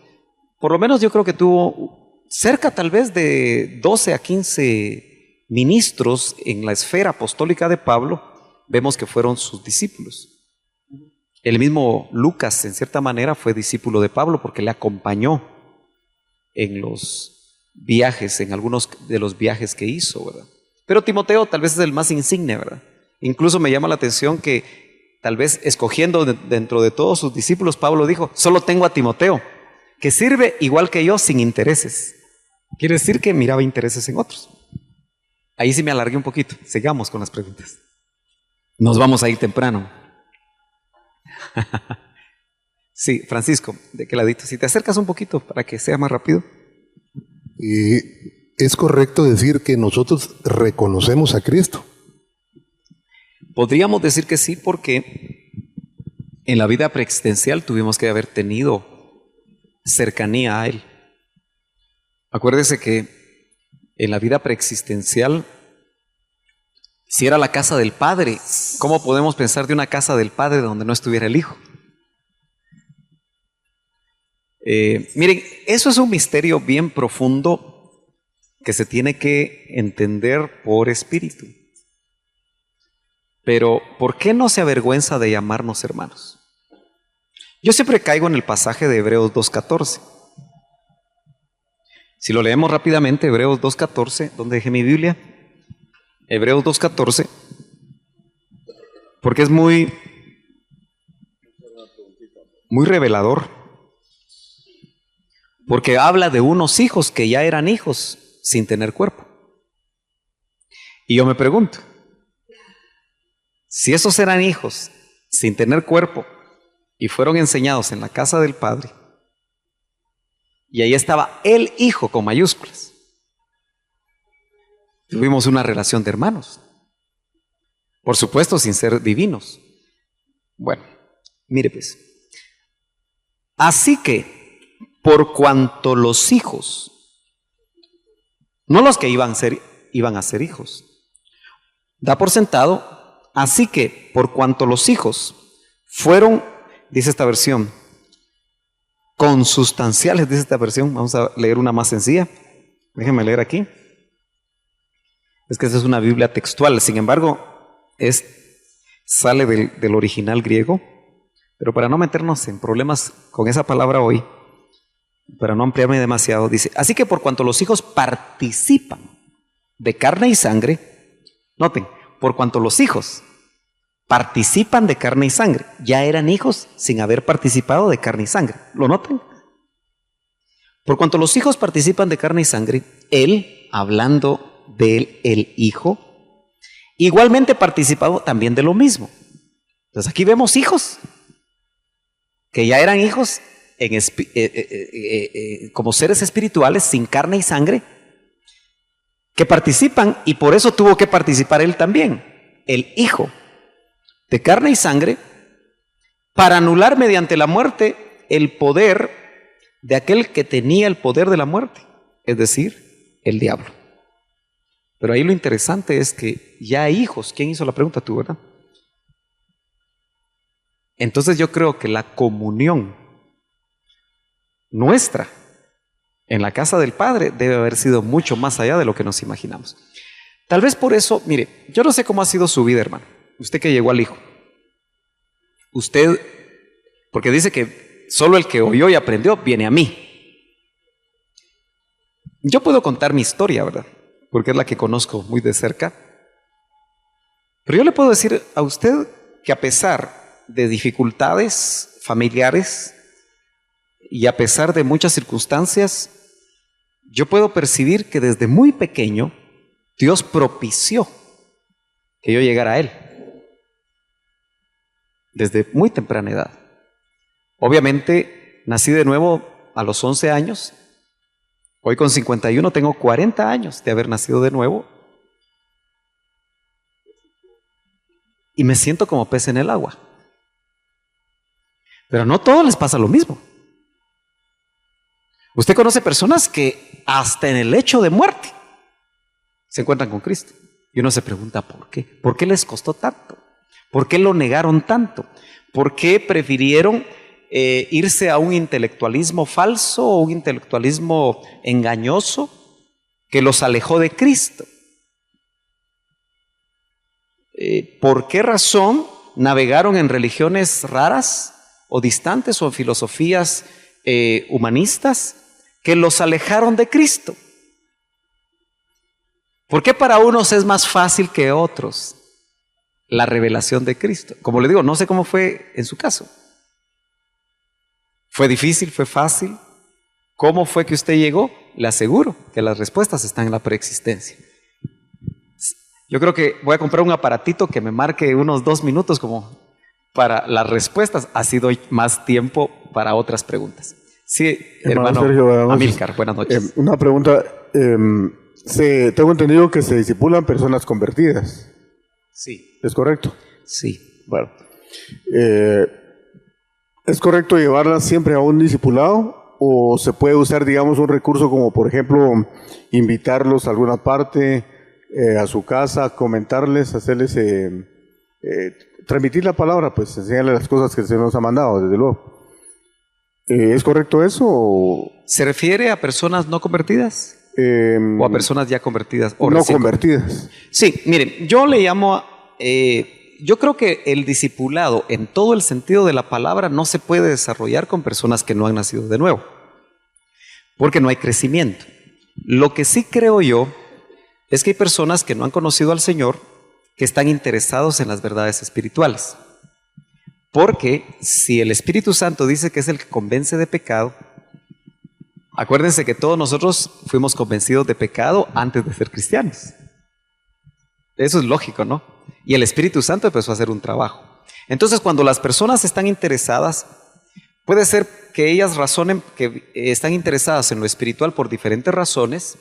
Por lo menos yo creo que tuvo cerca tal vez de 12 a 15 ministros en la esfera apostólica de Pablo. Vemos que fueron sus discípulos. El mismo Lucas, en cierta manera, fue discípulo de Pablo porque le acompañó en los viajes, en algunos de los viajes que hizo, ¿verdad? Pero Timoteo tal vez es el más insigne, ¿verdad? Incluso me llama la atención que tal vez escogiendo dentro de todos sus discípulos, Pablo dijo, solo tengo a Timoteo, que sirve igual que yo sin intereses. Quiere decir que miraba intereses en otros. Ahí sí me alargué un poquito. Sigamos con las preguntas. Nos vamos a ir temprano. Sí, Francisco, ¿de qué ladito? Si te acercas un poquito para que sea más rápido. Es correcto decir que nosotros reconocemos a Cristo. Podríamos decir que sí, porque en la vida preexistencial tuvimos que haber tenido cercanía a Él. Acuérdese que en la vida preexistencial, si era la casa del Padre, ¿cómo podemos pensar de una casa del Padre donde no estuviera el Hijo? Miren, eso es un misterio bien profundo que se tiene que entender por espíritu. Pero, ¿por qué no se avergüenza de llamarnos hermanos? Yo siempre caigo en el pasaje de Hebreos 2.14. Si lo leemos rápidamente, Hebreos 2.14, ¿dónde dejé mi Biblia? Hebreos 2.14, porque es muy revelador. Porque habla de unos hijos que ya eran hijos sin tener cuerpo. Y yo me pregunto, si esos eran hijos sin tener cuerpo y fueron enseñados en la casa del Padre, y ahí estaba el Hijo con mayúsculas, tuvimos una relación de hermanos, por supuesto sin ser divinos. Bueno, mire pues, así que por cuanto los hijos, no los que iban a ser hijos, da por sentado. Así que, por cuanto los hijos fueron, dice esta versión, consustanciales, dice esta versión, vamos a leer una más sencilla. Déjenme leer aquí. Es que esta es una Biblia textual, sin embargo, sale del original griego, pero para no meternos en problemas con esa palabra hoy, para no ampliarme demasiado, dice, así que por cuanto los hijos participan de carne y sangre, noten, por cuanto los hijos participan de carne y sangre, ya eran hijos sin haber participado de carne y sangre. ¿Lo notan? Por cuanto los hijos participan de carne y sangre, Él, hablando de el Hijo, igualmente participado también de lo mismo. Entonces aquí vemos hijos que ya eran hijos como seres espirituales sin carne y sangre, que participan, y por eso tuvo que participar Él también, el Hijo, de carne y sangre, para anular mediante la muerte el poder de aquel que tenía el poder de la muerte, es decir, el diablo. Pero ahí lo interesante es que ya hay hijos. ¿Quién hizo la pregunta? Tú, ¿verdad? Entonces yo creo que la comunión nuestra en la casa del Padre debe haber sido mucho más allá de lo que nos imaginamos. Tal vez por eso, mire, yo no sé cómo ha sido su vida, hermano. Usted que llegó al Hijo. Usted, porque dice que solo el que oyó y aprendió viene a mí. Yo puedo contar mi historia, ¿verdad? Porque es la que conozco muy de cerca. Pero yo le puedo decir a usted que a pesar de dificultades familiares y a pesar de muchas circunstancias, yo puedo percibir que desde muy pequeño Dios propició que yo llegara a Él. Desde muy temprana edad. Obviamente, nací de nuevo a los 11 años. Hoy con 51 tengo 40 años de haber nacido de nuevo. Y me siento como pez en el agua. Pero no a todos les pasa lo mismo. Usted conoce personas que hasta en el lecho de muerte se encuentran con Cristo. Y uno se pregunta ¿por qué? ¿Por qué les costó tanto? ¿Por qué lo negaron tanto? ¿Por qué prefirieron irse a un intelectualismo falso o un intelectualismo engañoso que los alejó de Cristo? ¿Por qué razón navegaron en religiones raras o distantes o en filosofías humanistas que los alejaron de Cristo? ¿Por qué para unos es más fácil que otros la revelación de Cristo? Como le digo, no sé cómo fue en su caso. ¿Fue difícil? ¿Fue fácil? ¿Cómo fue que usted llegó? Le aseguro que las respuestas están en la preexistencia. Yo creo que voy a comprar un aparatito que me marque unos 2 minutos como para las respuestas. Ha sido más tiempo para otras preguntas. Sí, hermano Sergio, Amílcar, buenas noches. Una pregunta. Tengo entendido que se disipulan personas convertidas. Sí. ¿Es correcto? Sí. Bueno. ¿Es correcto llevarlas siempre a un discipulado? ¿O se puede usar, digamos, un recurso como, por ejemplo, invitarlos a alguna parte, a su casa, comentarles, hacerles, transmitir la palabra, pues enseñarles las cosas que el Señor nos ha mandado, desde luego? ¿Es correcto eso? O ¿Se refiere a personas no convertidas? ¿O a personas ya convertidas? O no recién convertidas. Sí, miren, yo le llamo, yo creo que el discipulado en todo el sentido de la palabra no se puede desarrollar con personas que no han nacido de nuevo, porque no hay crecimiento. Lo que sí creo yo es que hay personas que no han conocido al Señor, que están interesados en las verdades espirituales. Porque si el Espíritu Santo dice que es el que convence de pecado, acuérdense que todos nosotros fuimos convencidos de pecado antes de ser cristianos. Eso es lógico, ¿no? Y el Espíritu Santo empezó a hacer un trabajo. Entonces, cuando las personas están interesadas, puede ser que ellas razonen que están interesadas en lo espiritual por diferentes razones,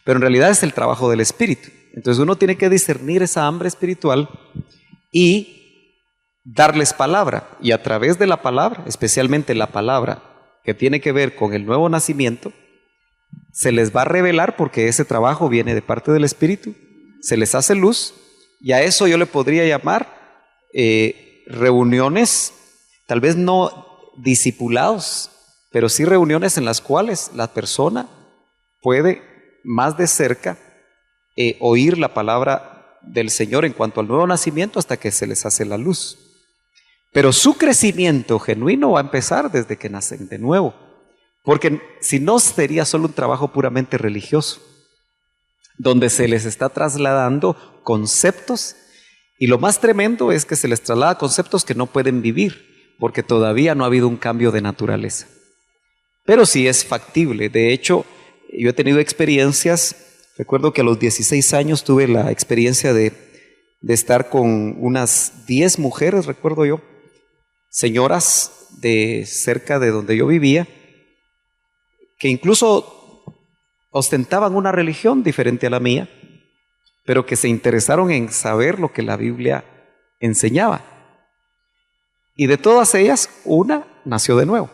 pero en realidad es el trabajo del Espíritu. Entonces uno tiene que discernir esa hambre espiritual y darles palabra. Y a través de la palabra, especialmente la palabra que tiene que ver con el nuevo nacimiento, se les va a revelar porque ese trabajo viene de parte del Espíritu, se les hace luz, y a eso yo le podría llamar reuniones, tal vez no discipulados, pero sí reuniones en las cuales la persona puede más de cerca oír la palabra del Señor en cuanto al nuevo nacimiento hasta que se les hace la luz. Pero su crecimiento genuino va a empezar desde que nacen de nuevo, porque si no sería solo un trabajo puramente religioso, donde se les está trasladando conceptos, y lo más tremendo es que se les traslada conceptos que no pueden vivir, porque todavía no ha habido un cambio de naturaleza. Pero sí es factible. De hecho, yo he tenido experiencias, recuerdo que a los 16 años tuve la experiencia de estar con unas 10 mujeres, recuerdo yo, señoras de cerca de donde yo vivía, que incluso ostentaban una religión diferente a la mía, pero que se interesaron en saber lo que la Biblia enseñaba. Y de todas ellas, una nació de nuevo,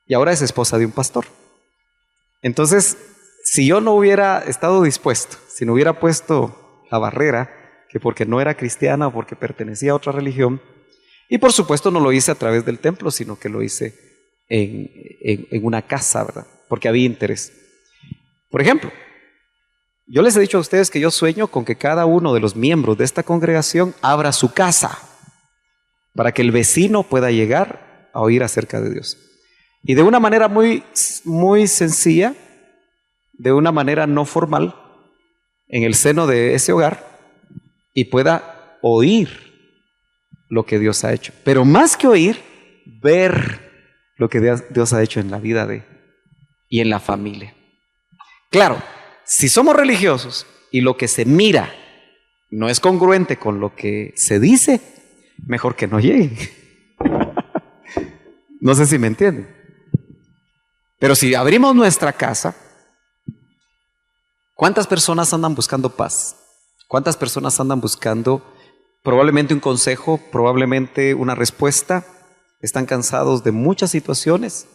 y ahora es esposa de un pastor. Entonces, si yo no hubiera estado dispuesto, si no hubiera puesto la barrera, que porque no era cristiana o porque pertenecía a otra religión, y por supuesto no lo hice a través del templo, sino que lo hice en una casa, ¿verdad? Porque había interés. Por ejemplo, yo les he dicho a ustedes que yo sueño con que cada uno de los miembros de esta congregación abra su casa para que el vecino pueda llegar a oír acerca de Dios. y de una manera muy, muy sencilla, de una manera no formal, en el seno de ese hogar, y pueda oír lo que Dios ha hecho. Pero más que oír, ver lo que Dios ha hecho en la vida y en la familia. Claro, si somos religiosos y lo que se mira no es congruente con lo que se dice, mejor que no lleguen. No sé si me entienden. Pero si abrimos nuestra casa, ¿cuántas personas andan buscando paz? ¿Cuántas personas andan buscando probablemente un consejo, probablemente una respuesta? Están cansados de muchas situaciones.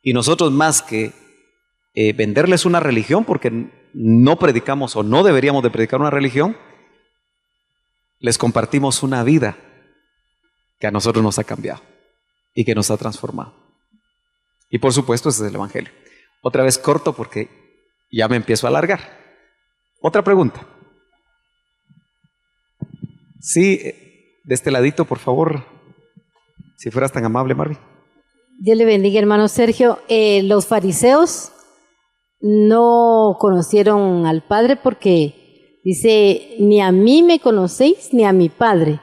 Y nosotros, más que venderles una religión, porque no predicamos o no deberíamos de predicar una religión, les compartimos una vida que a nosotros nos ha cambiado y que nos ha transformado. Y por supuesto ese es el Evangelio. Otra vez corto porque ya me empiezo a alargar. Otra pregunta. Sí, de este ladito, por favor, si fueras tan amable, Marvin. Dios le bendiga, hermano Sergio. Los fariseos no conocieron al Padre porque dice, ni a mí me conocéis, ni a mi Padre.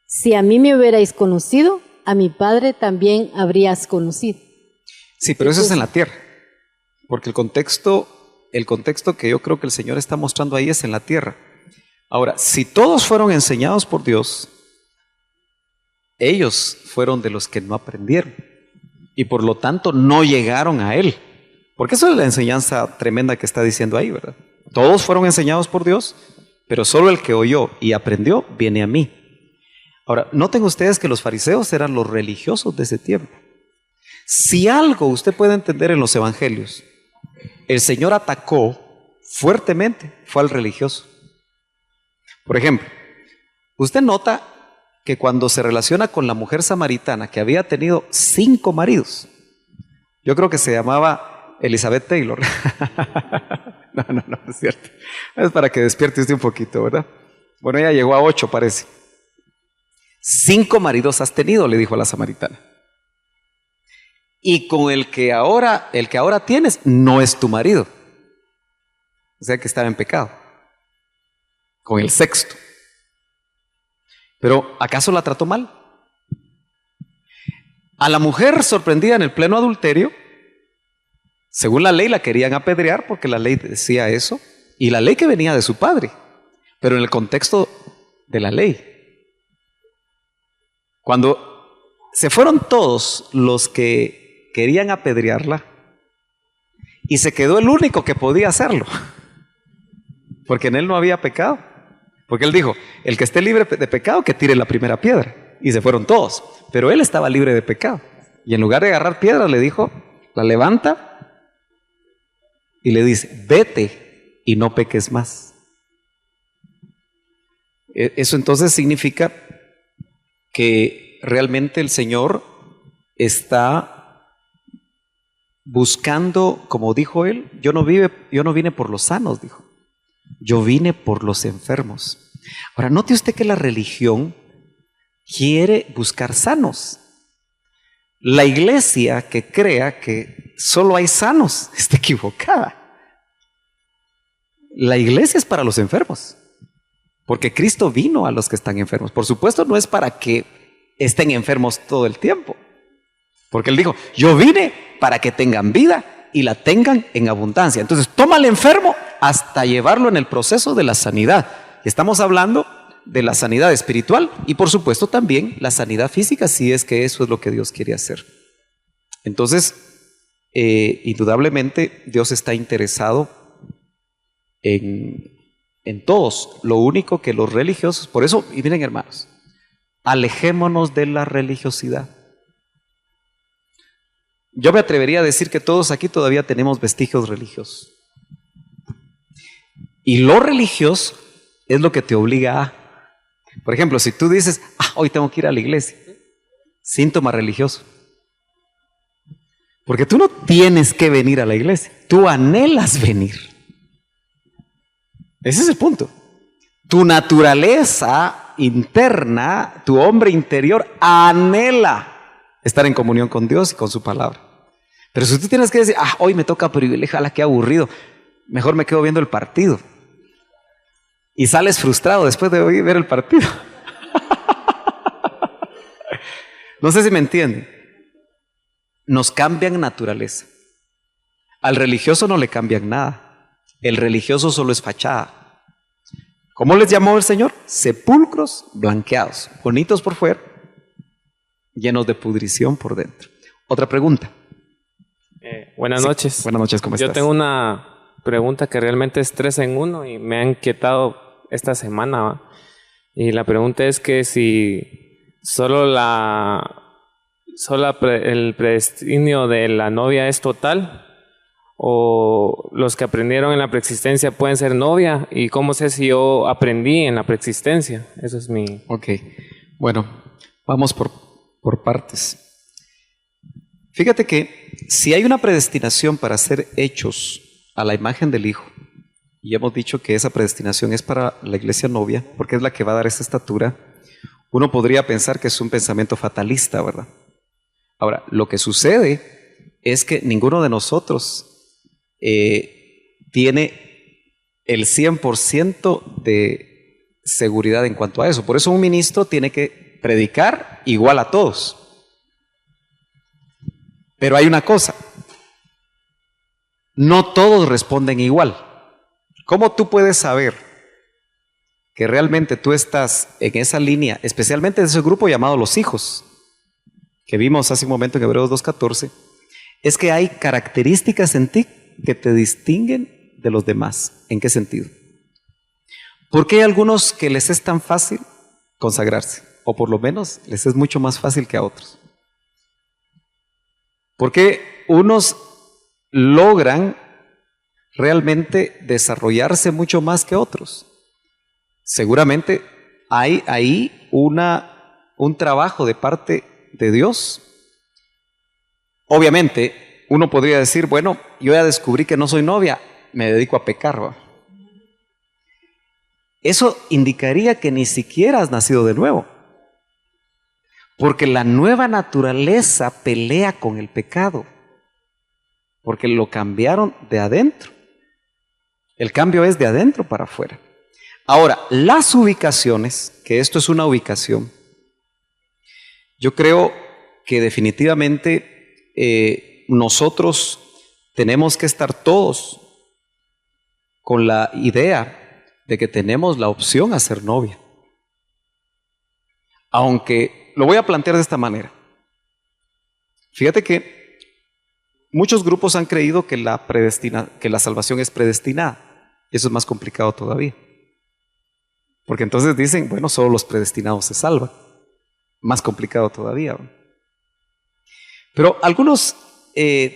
Si a mí me hubierais conocido, a mi Padre también habrías conocido. Sí, pero eso es en la tierra, porque el contexto que yo creo que el Señor está mostrando ahí es en la tierra. Ahora, si todos fueron enseñados por Dios, ellos fueron de los que no aprendieron y por lo tanto no llegaron a Él. Porque eso es la enseñanza tremenda que está diciendo ahí, ¿verdad? Todos fueron enseñados por Dios, pero solo el que oyó y aprendió viene a mí. Ahora, noten ustedes que los fariseos eran los religiosos de ese tiempo. Si algo usted puede entender en los evangelios, el Señor atacó fuertemente, fue al religioso. Por ejemplo, usted nota que cuando se relaciona con la mujer samaritana que había tenido 5 maridos, yo creo que se llamaba Elizabeth Taylor. No es cierto. Es para que despierte usted un poquito, ¿verdad? Bueno, ella llegó a 8, parece. 5 maridos has tenido, le dijo a la samaritana. Y con el que ahora tienes, no es tu marido. O sea que estaba en pecado. Con el 6º. Pero ¿acaso la trató mal? A la mujer sorprendida en el pleno adulterio, según la ley la querían apedrear porque la ley decía eso, y la ley que venía de su padre, pero en el contexto de la ley. Cuando se fueron todos los que querían apedrearla, y se quedó el único que podía hacerlo, porque en él no había pecado. Porque él dijo, el que esté libre de pecado, que tire la primera piedra. Y se fueron todos. Pero él estaba libre de pecado. Y en lugar de agarrar piedras, le dijo, la levanta y le dice, vete y no peques más. Eso entonces significa que realmente el Señor está buscando, como dijo él, yo no vine por los sanos, dijo. Yo vine por los enfermos. Ahora, note usted que la religión quiere buscar sanos. La iglesia que crea que solo hay sanos está equivocada. La iglesia es para los enfermos, porque Cristo vino a los que están enfermos. Por supuesto, no es para que estén enfermos todo el tiempo, porque Él dijo, yo vine para que tengan vida y la tengan en abundancia. Entonces, toma al enfermo hasta llevarlo en el proceso de la sanidad. Estamos hablando de la sanidad espiritual y por supuesto también la sanidad física, si es que eso es lo que Dios quiere hacer. Entonces, indudablemente Dios está interesado en todos. Lo único que los religiosos, por eso, y miren hermanos, alejémonos de la religiosidad. Yo me atrevería a decir que todos aquí todavía tenemos vestigios religiosos. Y lo religioso es lo que te obliga a, por ejemplo, si tú dices, hoy tengo que ir a la iglesia, síntoma religioso. Porque tú no tienes que venir a la iglesia, tú anhelas venir. Ese es el punto. Tu naturaleza interna, tu hombre interior anhela estar en comunión con Dios y con su palabra. Pero si tú tienes que decir, hoy me toca privilegiar, qué aburrido, mejor me quedo viendo el partido. Y sales frustrado después de ver el partido. No sé si me entienden. Nos cambian naturaleza. Al religioso no le cambian nada. El religioso solo es fachada. ¿Cómo les llamó el Señor? Sepulcros blanqueados, bonitos por fuera, llenos de pudrición por dentro. Otra pregunta. Buenas noches. Buenas noches, ¿cómo estás? Yo tengo una pregunta que realmente es 3 en 1 y me ha inquietado esta semana, ¿va? Y la pregunta es que si solo el predestinio de la novia es total, o los que aprendieron en la preexistencia pueden ser novia, y cómo sé si yo aprendí en la preexistencia. Eso es mi... Ok, bueno, vamos por partes. Fíjate que si hay una predestinación para ser hechos a la imagen del Hijo, y hemos dicho que esa predestinación es para la iglesia novia, porque es la que va a dar esa estatura, uno podría pensar que es un pensamiento fatalista, ¿verdad? Ahora, lo que sucede es que ninguno de nosotros tiene el 100% de seguridad en cuanto a eso. Por eso un ministro tiene que predicar igual a todos. Pero hay una cosa, no todos responden igual. ¿Cómo tú puedes saber que realmente tú estás en esa línea, especialmente de ese grupo llamado los hijos, que vimos hace un momento en Hebreos 2:14? Es que hay características en ti que te distinguen de los demás. ¿En qué sentido? Porque hay algunos que les es tan fácil consagrarse, o por lo menos les es mucho más fácil que a otros. Porque unos logran realmente desarrollarse mucho más que otros. Seguramente hay ahí un trabajo de parte de Dios. Obviamente, uno podría decir, bueno, yo ya descubrí que no soy novia, me dedico a pecar, ¿va? Eso indicaría que ni siquiera has nacido de nuevo. Porque la nueva naturaleza pelea con el pecado. Porque lo cambiaron de adentro. El cambio es de adentro para afuera. Ahora, las ubicaciones, que esto es una ubicación, yo creo que definitivamente nosotros tenemos que estar todos con la idea de que tenemos la opción a ser novia. Aunque lo voy a plantear de esta manera. Fíjate que muchos grupos han creído que la salvación es predestinada. Eso es más complicado todavía. Porque entonces dicen, bueno, solo los predestinados se salvan. Más complicado todavía, ¿no? Pero algunos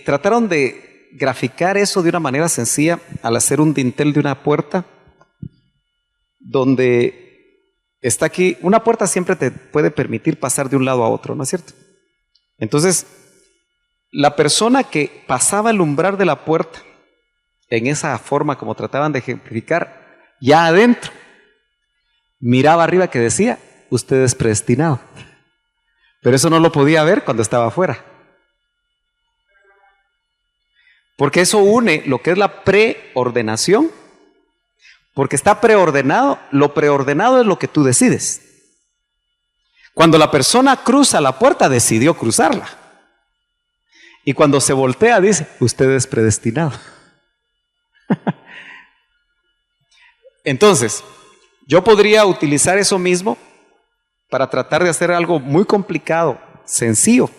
trataron de graficar eso de una manera sencilla al hacer un dintel de una puerta donde está aquí. Una puerta siempre te puede permitir pasar de un lado a otro, ¿no es cierto? Entonces, la persona que pasaba el umbral de la puerta en esa forma como trataban de ejemplificar, ya adentro, miraba arriba que decía, usted es predestinado. Pero eso no lo podía ver cuando estaba afuera. Porque eso une lo que es la preordenación. Porque está preordenado. Lo preordenado es lo que tú decides. Cuando la persona cruza la puerta, decidió cruzarla. Y cuando se voltea, dice, usted es predestinado. Entonces, yo podría utilizar eso mismo para tratar de hacer algo muy complicado, sencillo.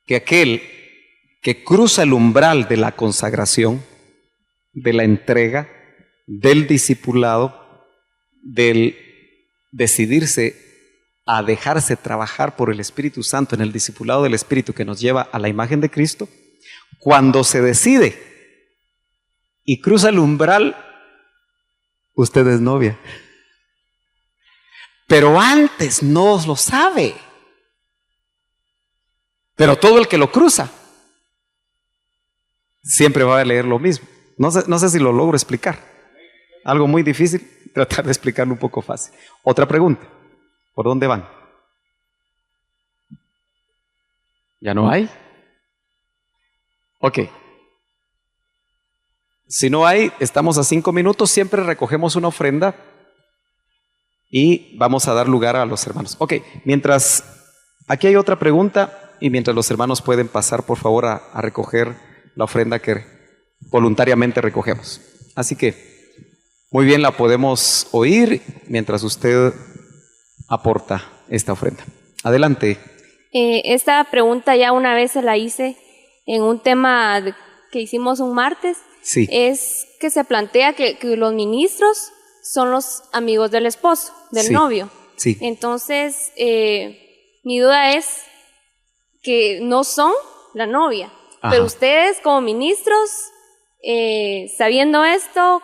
Que aquel que cruza el umbral de la consagración, de la entrega, del discipulado, del decidirse a dejarse trabajar por el Espíritu Santo en el discipulado del Espíritu que nos lleva a la imagen de Cristo, cuando se decide y cruza el umbral, usted es novia. Pero antes no lo sabe. Pero todo el que lo cruza siempre va a leer lo mismo. No sé si lo logro explicar. Algo muy difícil, tratar de explicarlo un poco fácil. Otra pregunta. ¿Por dónde van? ¿Ya no hay? Ok. Si no hay, estamos a 5 minutos, siempre recogemos una ofrenda y vamos a dar lugar a los hermanos. Ok, mientras, aquí hay otra pregunta y mientras los hermanos pueden pasar, por favor, a recoger la ofrenda que voluntariamente recogemos. Así que, muy bien, la podemos oír mientras usted aporta esta ofrenda. Adelante. Esta pregunta ya una vez se la hice en un tema que hicimos un martes. Sí. Es que se plantea que los ministros son los amigos del esposo, del novio. Sí. Entonces, mi duda es que no son la novia. Ajá. Pero ustedes como ministros, sabiendo esto,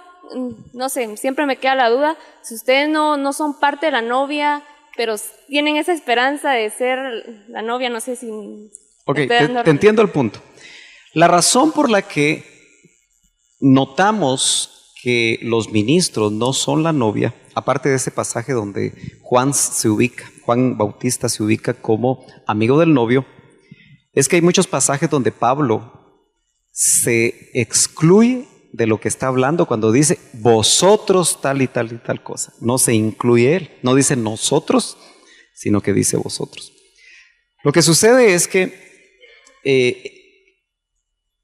no sé, siempre me queda la duda, si ustedes no son parte de la novia, pero tienen esa esperanza de ser la novia, no sé si... Ok, te entiendo el punto. La razón por la que notamos que los ministros no son la novia, aparte de ese pasaje donde Juan Bautista se ubica como amigo del novio, es que hay muchos pasajes donde Pablo se excluye de lo que está hablando cuando dice vosotros tal y tal y tal cosa. No se incluye él, no dice nosotros, sino que dice vosotros. Lo que sucede es que,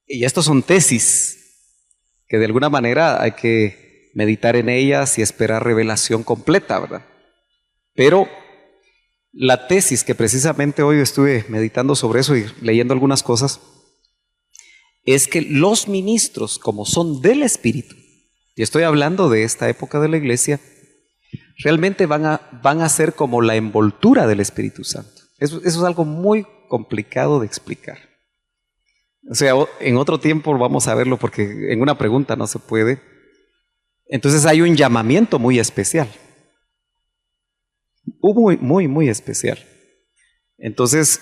y estos son tesis, que de alguna manera hay que meditar en ellas y esperar revelación completa, ¿verdad? Pero la tesis que precisamente hoy estuve meditando sobre eso y leyendo algunas cosas, es que los ministros, como son del Espíritu, y estoy hablando de esta época de la iglesia, realmente van a ser como la envoltura del Espíritu Santo. Eso es algo muy complicado de explicar. O sea, en otro tiempo vamos a verlo porque en una pregunta no se puede. Entonces hay un llamamiento muy especial. Muy especial. Entonces,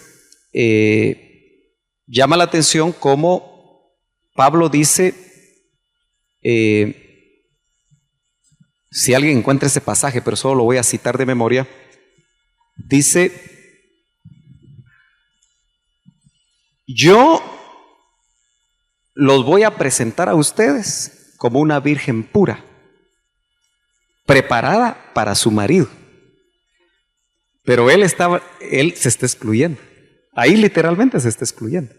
llama la atención cómo Pablo dice, si alguien encuentra ese pasaje, pero solo lo voy a citar de memoria, dice, yo los voy a presentar a ustedes como una virgen pura, preparada para su marido. Pero él se está excluyendo. Ahí literalmente se está excluyendo.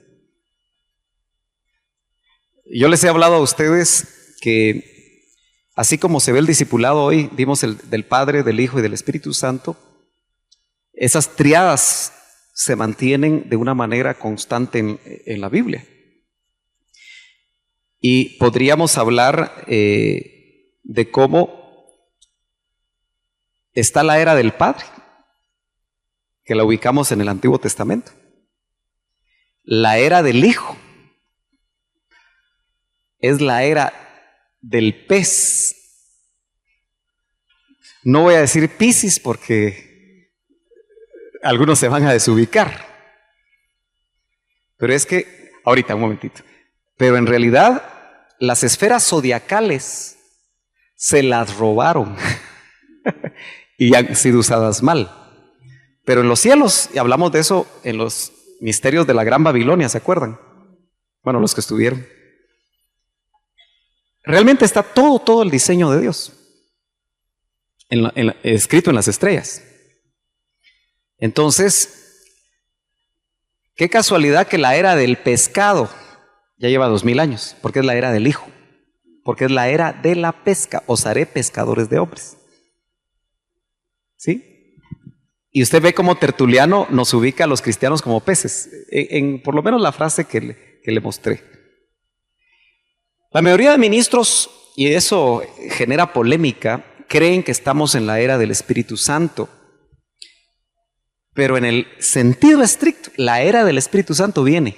Yo les he hablado a ustedes que así como se ve el discipulado hoy, vimos el del Padre, del Hijo y del Espíritu Santo, esas triadas se mantienen de una manera constante en la Biblia. Y podríamos hablar de cómo está la era del Padre, que la ubicamos en el Antiguo Testamento. La era del Hijo es la era del pez. No voy a decir Piscis porque algunos se van a desubicar. Pero es que, ahorita un momentito, pero en realidad las esferas zodiacales se las robaron y han sido usadas mal. Pero en los cielos, y hablamos de eso en los misterios de la Gran Babilonia, ¿se acuerdan? Bueno, los que estuvieron. Realmente está todo el diseño de Dios escrito en las estrellas. Entonces, qué casualidad que la era del pescado ya lleva 2000 años, porque es la era del Hijo, porque es la era de la pesca. Os haré pescadores de hombres. ¿Sí? Y usted ve cómo Tertuliano nos ubica a los cristianos como peces, por lo menos la frase que le mostré. La mayoría de ministros, y eso genera polémica, creen que estamos en la era del Espíritu Santo. Pero en el sentido estricto, la era del Espíritu Santo viene,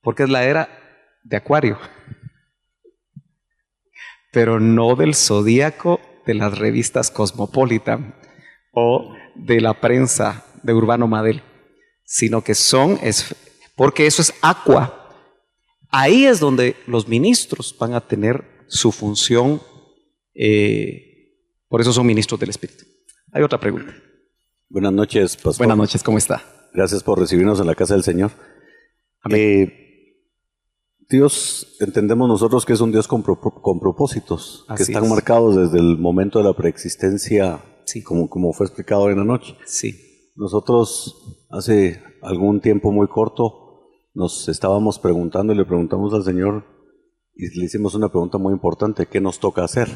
porque es la era de Acuario, pero no del zodíaco de las revistas Cosmopolitan o de la prensa de Urbano Madel, sino que porque eso es aqua. Ahí es donde los ministros van a tener su función, por eso son ministros del Espíritu. Hay otra pregunta. Buenas noches, pastor. Buenas noches, ¿cómo está? Gracias por recibirnos en la casa del Señor. Dios, entendemos nosotros que es un Dios con propósitos, que Así están es. marcados desde el momento de la preexistencia, Sí. como fue explicado hoy en la noche. Sí. Nosotros hace algún tiempo muy corto nos estábamos preguntando y le preguntamos al Señor y le hicimos una pregunta muy importante: ¿qué nos toca hacer?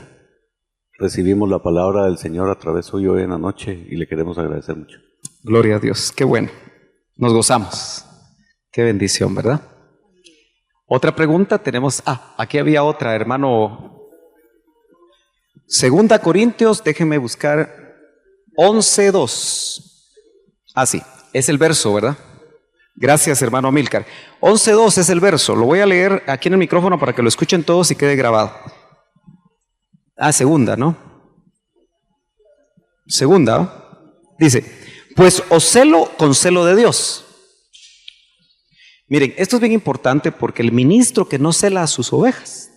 Recibimos la palabra del Señor a través suyo hoy en la noche y le queremos agradecer mucho. Gloria a Dios. Qué bueno. Nos gozamos. Qué bendición, ¿verdad? Otra pregunta tenemos. Aquí había otra, hermano. 2 Corintios, déjenme buscar 11:2. Sí, es el verso, ¿verdad? Gracias, hermano Amílcar. 11:2 es el verso. Lo voy a leer aquí en el micrófono para que lo escuchen todos y quede grabado. Segunda, ¿no? Segunda, ¿no? Dice: pues os celo con celo de Dios. Miren, esto es bien importante porque el ministro que no cela a sus ovejas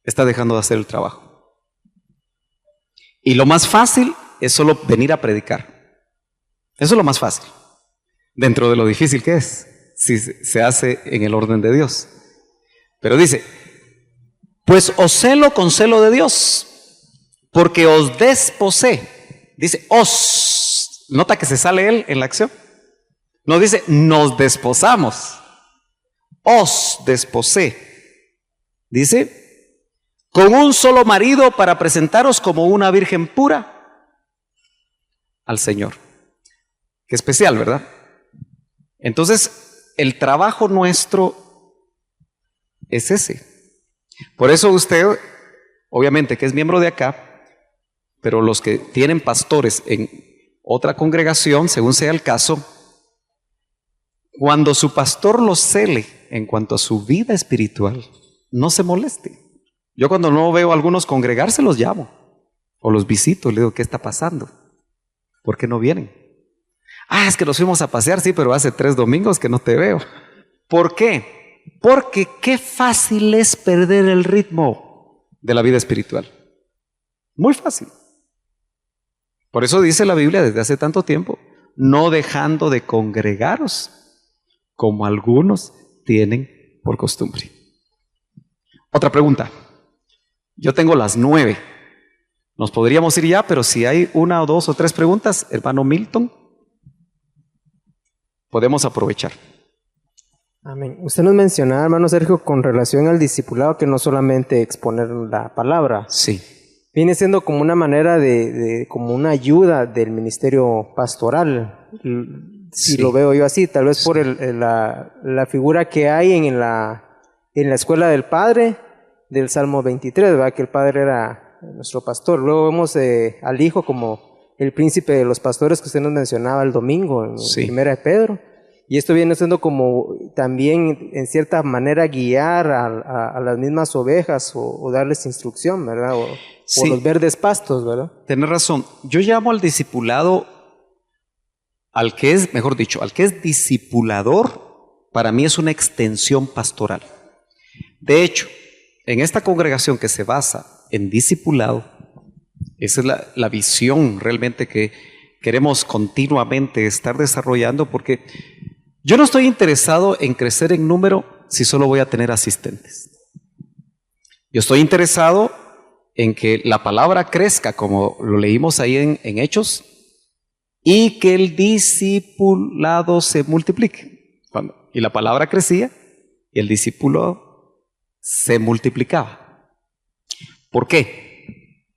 está dejando de hacer el trabajo. Y lo más fácil es solo venir a predicar. Eso es lo más fácil, dentro de lo difícil que es, si se hace en el orden de Dios. Pero dice: pues os celo con celo de Dios, porque os desposé. Dice os. Nota que se sale él en la acción. No dice nos desposamos. Os desposé. Dice: con un solo marido para presentaros como una virgen pura al Señor. Qué especial, ¿verdad? Entonces, el trabajo nuestro es ese. Por eso usted, obviamente que es miembro de acá, pero los que tienen pastores en otra congregación, según sea el caso, cuando su pastor los cele en cuanto a su vida espiritual, no se moleste. Yo cuando no veo a algunos congregarse los llamo o los visito y le digo: ¿qué está pasando? ¿Por qué no vienen? Es que nos fuimos a pasear, sí, pero hace 3 domingos que no te veo. ¿Por qué? Porque qué fácil es perder el ritmo de la vida espiritual. Muy fácil. Por eso dice la Biblia desde hace tanto tiempo: no dejando de congregaros, como algunos tienen por costumbre. Otra pregunta. Yo tengo las 9. Nos podríamos ir ya, pero si hay 1 o 2 o 3 preguntas, hermano Milton, podemos aprovechar. Amén. Usted nos mencionaba, hermano Sergio, con relación al discipulado, que no solamente exponer la palabra. Sí. Viene siendo como una manera como una ayuda del ministerio pastoral. Si lo veo yo así, tal vez por la figura que hay en la escuela del Padre, del Salmo 23, ¿verdad? Que el Padre era nuestro pastor. Luego vemos al Hijo como el príncipe de los pastores que usted nos mencionaba el domingo en Primera de Pedro. Y esto viene siendo como también en cierta manera guiar a las mismas ovejas o darles instrucción, ¿verdad? O los verdes pastos, ¿verdad? Tienes razón. Yo llamo al discipulador, al que es discipulador, para mí es una extensión pastoral. De hecho, en esta congregación que se basa en discipulado, esa es la visión realmente que queremos continuamente estar desarrollando, porque yo no estoy interesado en crecer en número si solo voy a tener asistentes. Yo estoy interesado en que la palabra crezca, como lo leímos ahí en Hechos, y que el discipulado se multiplique. Y la palabra crecía y el discípulo se multiplicaba. ¿Por qué?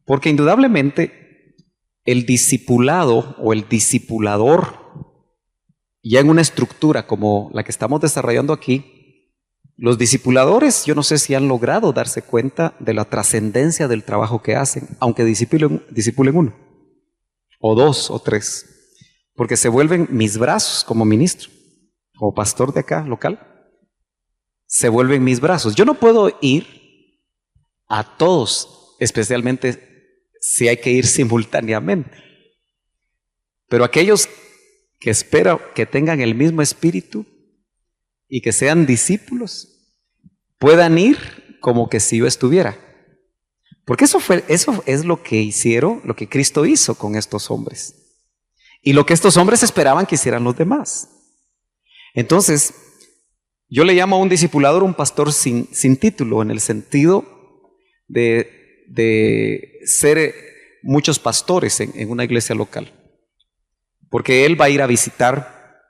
Porque indudablemente el discipulado o el discipulador, ya en una estructura como la que estamos desarrollando aquí, los discipuladores, yo no sé si han logrado darse cuenta de la trascendencia del trabajo que hacen, aunque discipulen 1, o 2, o 3, porque se vuelven mis brazos como ministro, como pastor de acá, local, se vuelven mis brazos. Yo no puedo ir a todos, especialmente si hay que ir simultáneamente, pero aquellos que espero que tengan el mismo espíritu y que sean discípulos, puedan ir como que si yo estuviera. Porque eso es lo que hicieron, lo que Cristo hizo con estos hombres. Y lo que estos hombres esperaban que hicieran los demás. Entonces, yo le llamo a un discipulador un pastor sin título, en el sentido de ser muchos pastores en una iglesia local. Porque él va a ir a visitar,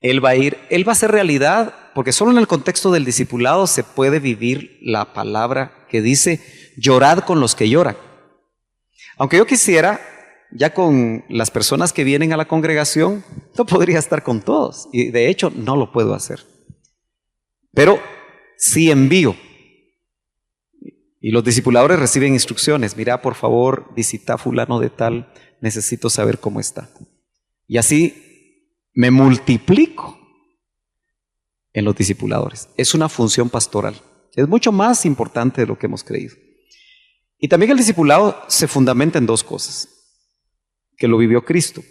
él va a hacer realidad, porque solo en el contexto del discipulado se puede vivir la palabra que dice, llorad con los que lloran. Aunque yo quisiera, ya con las personas que vienen a la congregación, no podría estar con todos, y de hecho no lo puedo hacer. Pero sí envío. Y los discipuladores reciben instrucciones. Mira, por favor, visita a fulano de tal, necesito saber cómo está. Y así me multiplico en los discipuladores. Es una función pastoral. Es mucho más importante de lo que hemos creído. Y también el discipulado se fundamenta en dos cosas, que lo vivió Cristo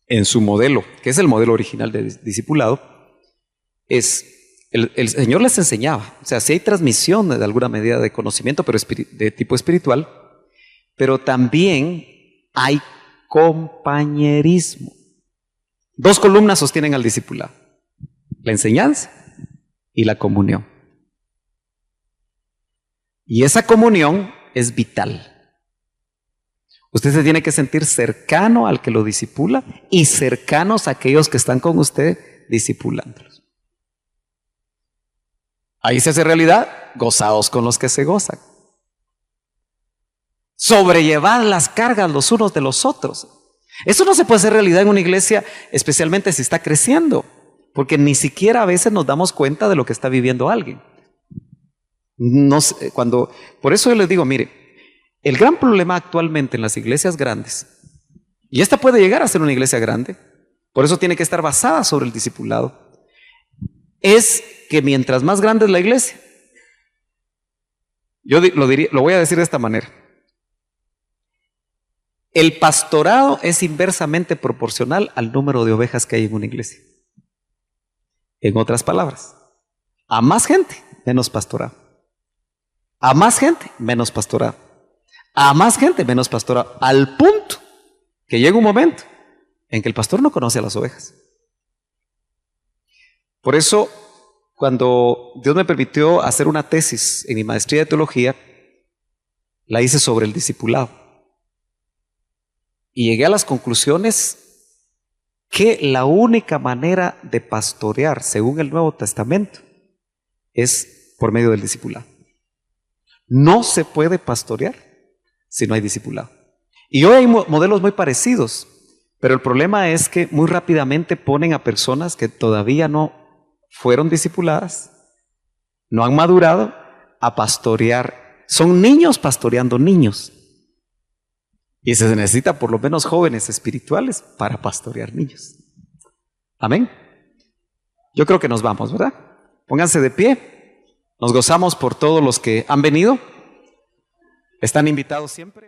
en su modelo, que es el modelo original de discipulado. El Señor les enseñaba, o sea, sí hay transmisión de alguna medida de conocimiento, pero de tipo espiritual, pero también hay compañerismo. Dos columnas sostienen al discipulado: la enseñanza y la comunión. Y esa comunión es vital. Usted se tiene que sentir cercano al que lo discipula y cercanos a aquellos que están con usted discipulándolos. Ahí se hace realidad, gozaos con los que se gozan. Sobrellevad las cargas los unos de los otros. Eso no se puede hacer realidad en una iglesia, especialmente si está creciendo, porque ni siquiera a veces nos damos cuenta de lo que está viviendo alguien. Por eso yo les digo, mire, el gran problema actualmente en las iglesias grandes, y esta puede llegar a ser una iglesia grande, por eso tiene que estar basada sobre el discipulado, es que mientras más grande es la iglesia, yo lo voy a decir de esta manera: el pastorado es inversamente proporcional al número de ovejas que hay en una iglesia. En otras palabras, a más gente, menos pastorado. A más gente, menos pastorado. A más gente, menos pastorado. Al punto que llega un momento en que el pastor no conoce a las ovejas. Por eso, cuando Dios me permitió hacer una tesis en mi maestría de teología, la hice sobre el discipulado. Y llegué a las conclusiones que la única manera de pastorear, según el Nuevo Testamento, es por medio del discipulado. No se puede pastorear si no hay discipulado. Y hoy hay modelos muy parecidos, pero el problema es que muy rápidamente ponen a personas que todavía no fueron discipuladas, no han madurado, a pastorear. Son niños pastoreando niños. Y se necesita por lo menos jóvenes espirituales para pastorear niños. Amén. Yo creo que nos vamos, ¿verdad? Pónganse de pie. Nos gozamos por todos los que han venido. Están invitados siempre.